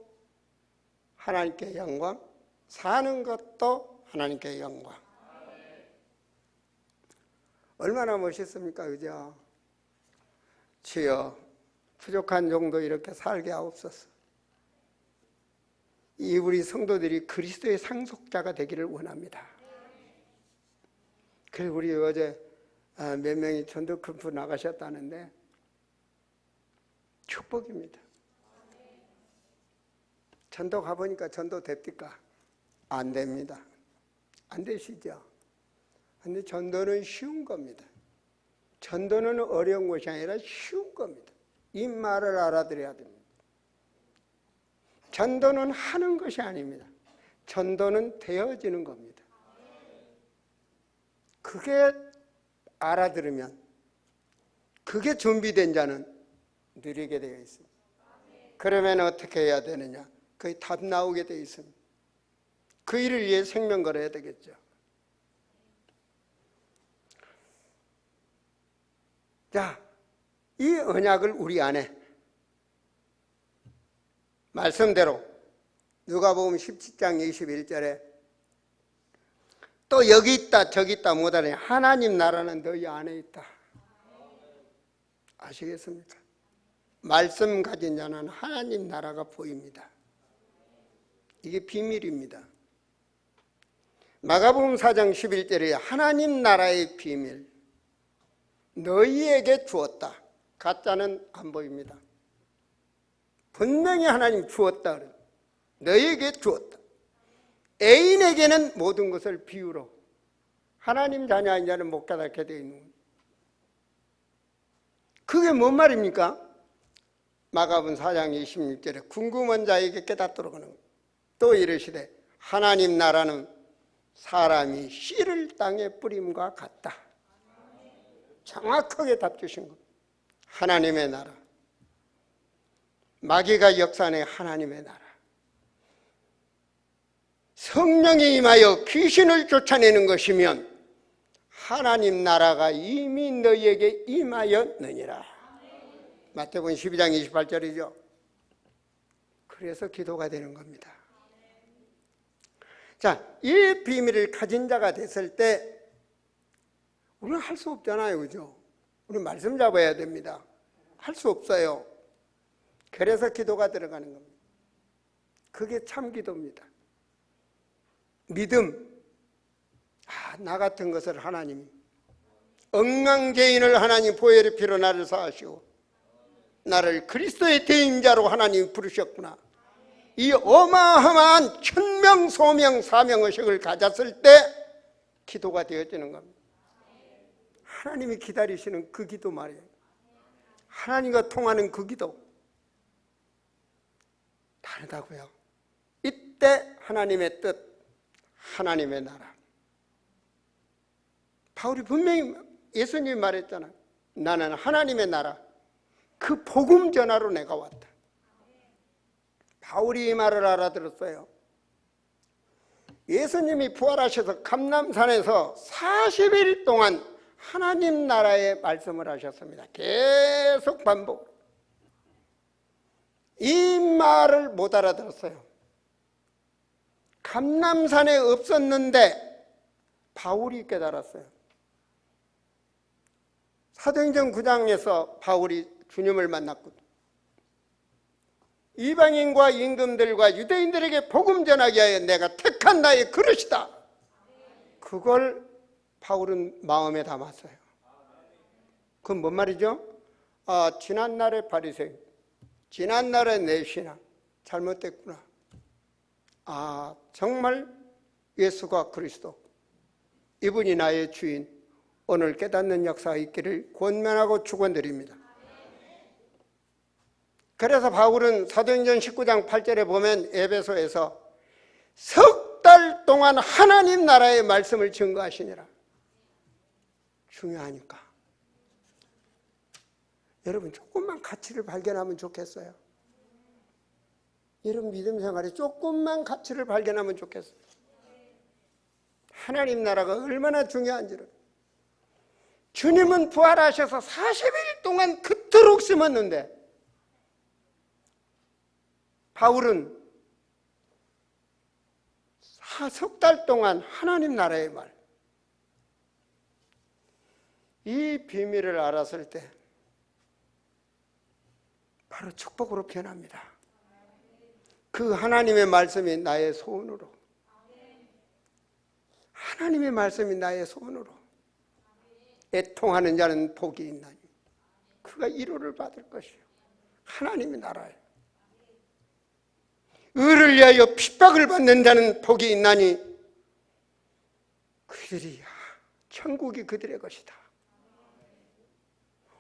A: 하나님께 영광, 사는 것도 하나님께 영광. 얼마나 멋있습니까? 그죠? 주여 부족한 정도 이렇게 살게 하옵소서. 이 우리 성도들이 그리스도의 상속자가 되기를 원합니다. 그리고 우리 어제 몇 명이 전도 캠프 나가셨다는데 축복입니다. 전도 가보니까 전도 됩니까? 안 됩니다. 안 되시죠? 근데 전도는 쉬운 겁니다. 전도는 어려운 것이 아니라 쉬운 겁니다. 이 말을 알아들어야 됩니다. 전도는 하는 것이 아닙니다. 전도는 되어지는 겁니다. 그게 알아들으면, 그게 준비된 자는 누리게 되어 있습니다. 그러면 어떻게 해야 되느냐? 거의 답 나오게 되어 있습니다. 그 일을 위해 생명 걸어야 되겠죠. 자, 이 언약을 우리 안에 말씀대로 누가복음 17장 21절에 또 여기 있다 저기 있다 못하니 하나님 나라는 너희 안에 있다. 아시겠습니까? 말씀 가진 자는 하나님 나라가 보입니다. 이게 비밀입니다. 마가복음 4장 11절에 하나님 나라의 비밀 너희에게 주었다. 가짜는 안 보입니다. 분명히 하나님 주었다 그래요. 너희에게 주었다. 애인에게는 모든 것을 비유로 하나님 자녀 아닌 자는 못 깨닫게 되어 있는 거예요. 그게 뭔 말입니까? 마가복음 4장 26절에 궁금한 자에게 깨닫도록 하는 거예요. 또 이르시되 하나님 나라는 사람이 씨를 땅에 뿌림과 같다. 정확하게 답 주신 겁니다. 하나님의 나라. 마귀가 역사하는 하나님의 나라. 성령이 임하여 귀신을 쫓아내는 것이면 하나님 나라가 이미 너희에게 임하였느니라. 마태복음 12장 28절이죠. 그래서 기도가 되는 겁니다. 자, 이 비밀을 가진 자가 됐을 때 우리는 할 수 없잖아요. 그죠? 우리 말씀 잡아야 됩니다. 할 수 없어요. 그래서 기도가 들어가는 겁니다. 그게 참 기도입니다. 믿음. 나 같은 것을 하나님이 엉망죄인을 하나님 보혈의 피로 나를 사하시고 나를 그리스도의 대인자로 하나님이 부르셨구나. 이 어마어마한 천명, 소명, 사명의식을 가졌을 때 기도가 되어지는 겁니다. 하나님이 기다리시는 그 기도 말이에요. 하나님과 통하는 그 기도. 다르다고요. 이때 하나님의 뜻, 하나님의 나라. 바울이 분명히 예수님이 말했잖아요. 나는 하나님의 나라, 그 복음 전하러 내가 왔다. 바울이 이 말을 알아들었어요. 예수님이 부활하셔서 감람산에서 40일 동안 하나님 나라의 말씀을 하셨습니다. 계속 반복. 이 말을 못 알아들었어요. 감람산에 없었는데 바울이 깨달았어요. 사도행전 9장에서 바울이 주님을 만났거든요. 이방인과 임금들과 유대인들에게 복음 전하기 위하여 내가 택한 나의 그릇이다. 그걸 바울은 마음에 담았어요. 그건 뭔 말이죠? 지난날의 바리새인, 지난날의 내 신앙 잘못됐구나. 정말 예수가 그리스도, 이분이 나의 주인, 오늘 깨닫는 역사가 있기를 권면하고 축원드립니다. 그래서 바울은 사도행전 19장 8절에 보면 에베소에서 석 달 동안 하나님 나라의 말씀을 증거하시니라. 중요하니까. 여러분 조금만 가치를 발견하면 좋겠어요. 여러분 믿음 생활에 조금만 가치를 발견하면 좋겠어요. 하나님 나라가 얼마나 중요한지를. 주님은 부활하셔서 40일 동안 그토록 심었는데 바울은 석 달 동안 하나님 나라의 말, 이 비밀을 알았을 때 바로 축복으로 변합니다. 그 하나님의 말씀이 나의 소원으로, 하나님의 말씀이 나의 소원으로, 애통하는 자는 복이 있나니 그가 위로를 받을 것이요 하나님의 나라예요. 의를 위하여 핍박을 받는 자는 복이 있나니 그들이 천국이 그들의 것이다.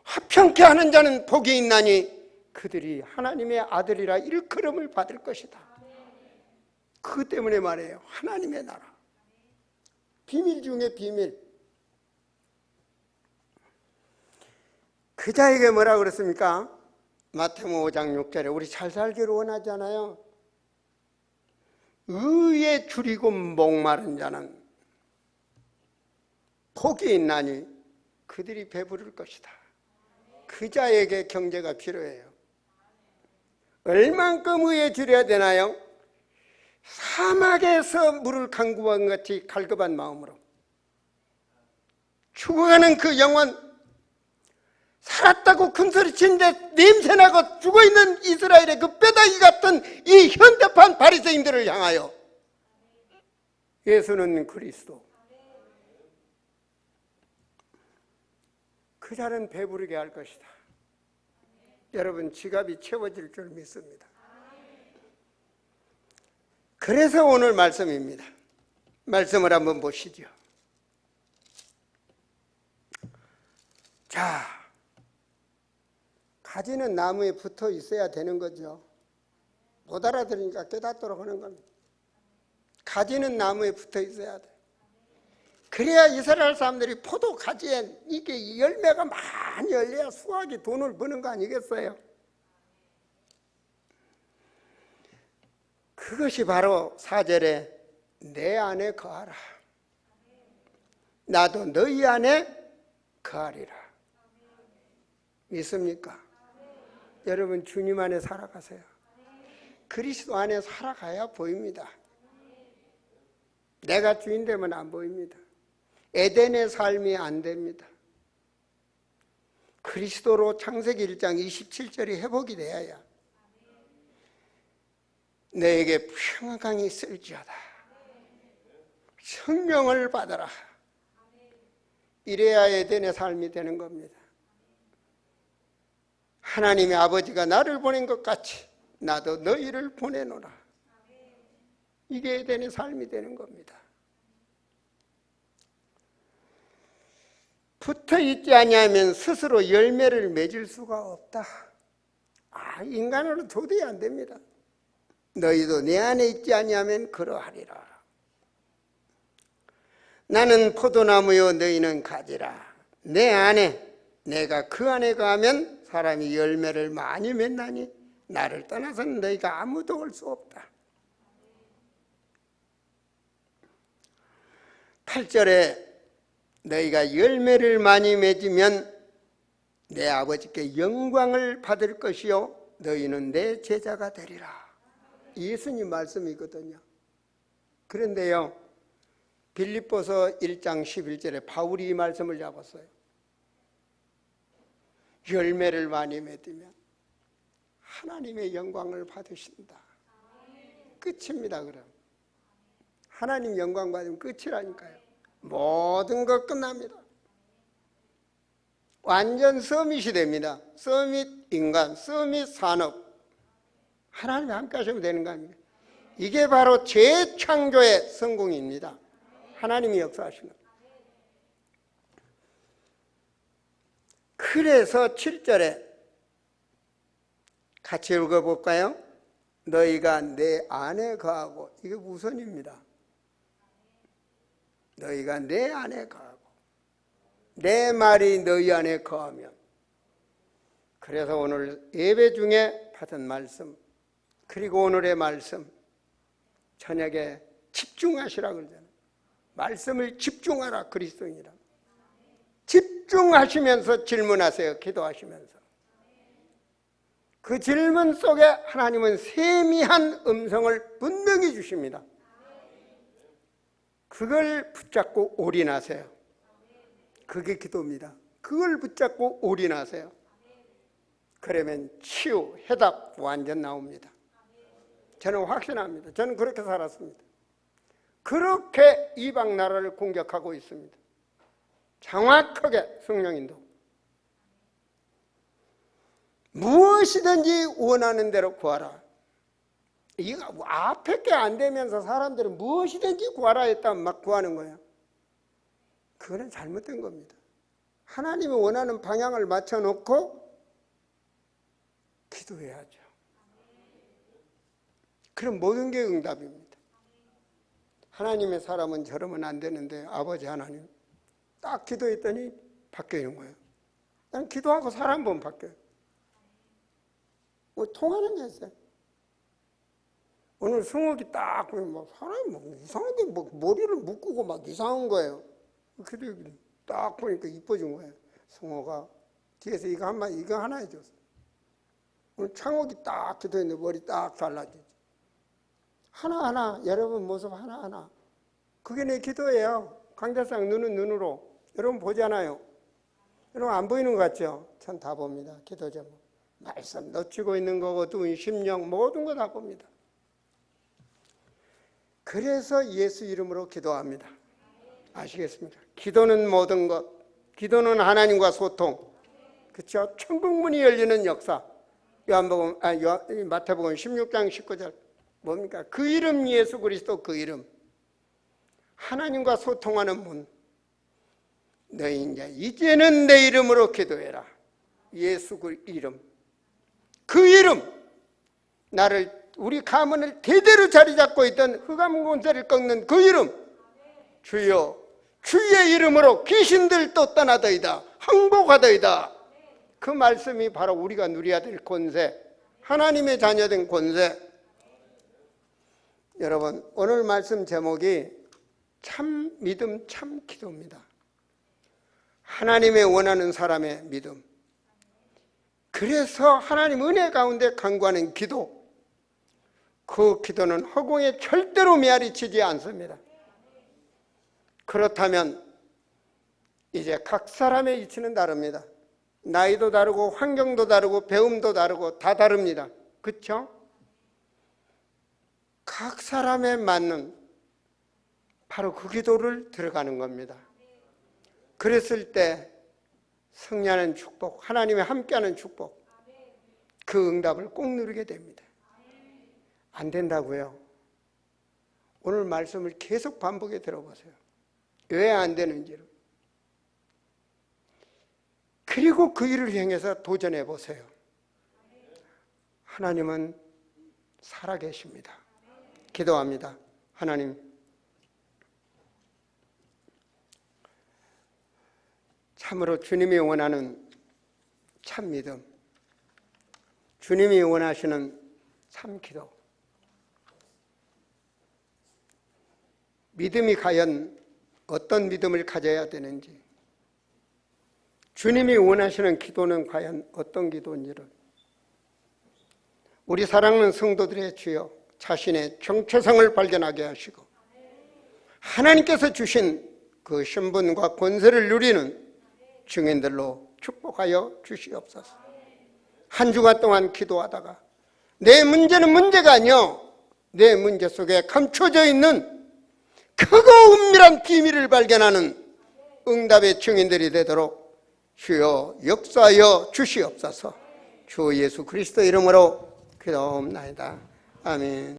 A: 화평케 하는 자는 복이 있나니 그들이 하나님의 아들이라 일컬음을 받을 것이다. 그 때문에 말해요. 하나님의 나라. 비밀 중에 비밀. 그 자에게 뭐라 그랬습니까? 마태복음 5장 6절에 우리 잘 살기를 원하잖아요. 의에 줄이고 목마른 자는 복이 있나니 그들이 배부를 것이다. 그 자에게 경제가 필요해요. 얼만큼 의에 줄여야 되나요? 사막에서 물을 간구한 같이 갈급한 마음으로 죽어가는 그 영혼, 살았다고 큰소리치는데 냄새나고 죽어있는 이스라엘의 그 뼈다귀 같은 이 현대판 바리새인들을 향하여 예수는 그리스도, 그 자는 배부르게 할 것이다. 여러분 지갑이 채워질 줄 믿습니다. 그래서 오늘 말씀입니다. 말씀을 한번 보시죠. 자, 가지는 나무에 붙어 있어야 되는 거죠. 못 알아들으니까 깨닫도록 하는 겁니다. 가지는 나무에 붙어 있어야 돼. 그래야 이스라엘 사람들이 포도 가지에 이게 열매가 많이 열려야 수확이 돈을 버는 거 아니겠어요? 그것이 바로 4절에 내 안에 거하라. 나도 너희 안에 거하리라. 믿습니까? 여러분 주님 안에 살아가세요. 그리스도 안에 살아가야 보입니다. 내가 주인 되면 안 보입니다. 에덴의 삶이 안 됩니다. 그리스도로 창세기 1장 27절이 회복이 되어야 너에게 평강이 있을지어다. 성령을 받아라. 이래야 에덴의 삶이 되는 겁니다. 하나님의 아버지가 나를 보낸 것 같이 나도 너희를 보내노라. 이게 에덴의 삶이 되는 겁니다. 붙어 있지 아니하면 스스로 열매를 맺을 수가 없다. 인간으로 도저히 안 됩니다. 너희도 내 안에 있지 아니하면 그러하리라. 나는 포도나무요 너희는 가지라. 내 안에, 내가 그 안에 거하면 사람이 열매를 많이 맺나니 나를 떠나서는 너희가 아무도 올 수 없다. 8절에 너희가 열매를 많이 맺으면 내 아버지께 영광을 받을 것이요 너희는 내 제자가 되리라. 예수님 말씀이거든요. 그런데요, 빌립보서 1장 11절에 바울이 이 말씀을 잡았어요. 열매를 많이 맺으면 하나님의 영광을 받으신다. 끝입니다. 그럼 하나님 영광 받으면 끝이라니까요. 모든 것 끝납니다. 완전 서밋이 됩니다. 서밋 인간, 서밋 산업. 하나님이 함께 하시면 되는 거 아닙니까? 이게 바로 재창조의 성공입니다. 하나님이 역사하시는. 그래서 7절에 같이 읽어볼까요? 너희가 내 안에 거하고, 이게 우선입니다. 너희가 내 안에 거하고 내 말이 너희 안에 거하면. 그래서 오늘 예배 중에 받은 말씀, 그리고 오늘의 말씀, 저녁에 집중하시라 그러잖아요. 말씀을 집중하라. 그리스도인이라. 집중하시면서 질문하세요. 기도하시면서. 그 질문 속에 하나님은 세미한 음성을 분명히 주십니다. 그걸 붙잡고 올인하세요. 그게 기도입니다. 그걸 붙잡고 올인하세요. 그러면 치유, 해답 완전 나옵니다. 저는 확신합니다. 저는 그렇게 살았습니다. 그렇게 이방 나라를 공격하고 있습니다. 정확하게 성령인도. 무엇이든지 원하는 대로 구하라. 이거 앞에 게 안 되면서 사람들은 무엇이든지 구하라 했다면 막 구하는 거예요. 그거는 잘못된 겁니다. 하나님이 원하는 방향을 맞춰놓고 기도해야죠. 그럼 모든 게 응답입니다. 하나님의 사람은 저러면 안 되는데 아버지 하나님 딱 기도했더니 바뀌는 거예요. 난 기도하고 사람 보면 바뀌어요. 뭐 통하는 게 있어요. 오늘 승욱이 딱 보면 막 사람이 막 이상하게 막 머리를 묶고 막 이상한 거예요. 그래 딱 보니까 이뻐진 거예요. 승호가 뒤에서 이거 하나 해줬어. 오늘 창욱이 딱 기도했는데 머리 딱 잘라지지. 하나하나 여러분 모습 하나하나. 그게 내 기도예요. 강대상 눈은 눈으로. 여러분 보잖아요. 여러분 안 보이는 것 같죠? 전 다 봅니다. 기도 제목. 말씀 놓치고 있는 거고 또 심령 모든 거 다 봅니다. 그래서 예수 이름으로 기도합니다. 아시겠습니까? 기도는 모든 것. 기도는 하나님과 소통. 그렇죠? 천국문이 열리는 역사. 마태복음 16장 19절. 뭡니까? 그 이름 예수 그리스도 그 이름. 하나님과 소통하는 문. 너희 이제는 내 이름으로 기도해라. 예수 그 이름. 그 이름. 우리 가문을 대대로 자리 잡고 있던 흑암 권세를 꺾는 그 이름. 주여 주의 이름으로 귀신들도 떠나더이다. 항복하더이다. 그 말씀이 바로 우리가 누려야 될 권세. 하나님의 자녀된 권세. 여러분 오늘 말씀 제목이 참 믿음 참 기도입니다. 하나님의 원하는 사람의 믿음. 그래서 하나님 은혜 가운데 간구하는 기도. 그 기도는 허공에 절대로 메아리치지 않습니다. 그렇다면 이제 각 사람의 이치는 다릅니다. 나이도 다르고 환경도 다르고 배움도 다르고 다 다릅니다. 그렇죠? 각 사람에 맞는 바로 그 기도를 들어가는 겁니다. 그랬을 때 승리하는 축복, 하나님의 함께하는 축복, 그 응답을 꼭 누리게 됩니다. 안 된다고요? 오늘 말씀을 계속 반복해 들어보세요. 왜 안 되는지를. 그리고 그 일을 향해서 도전해 보세요. 하나님은 살아계십니다. 기도합니다. 하나님, 참으로 주님이 원하는 참 믿음, 주님이 원하시는 참 기도, 믿음이 과연 어떤 믿음을 가져야 되는지, 주님이 원하시는 기도는 과연 어떤 기도인지를 우리 사랑하는 성도들의 주여 자신의 정체성을 발견하게 하시고 하나님께서 주신 그 신분과 권세를 누리는 증인들로 축복하여 주시옵소서. 한 주간 동안 기도하다가 내 문제는 문제가 아니요, 내 문제 속에 감춰져 있는 크고 은밀한 비밀을 발견하는 응답의 증인들이 되도록 주여 역사하여 주시옵소서. 주 예수 그리스도 이름으로 기도옵나이다. 아멘.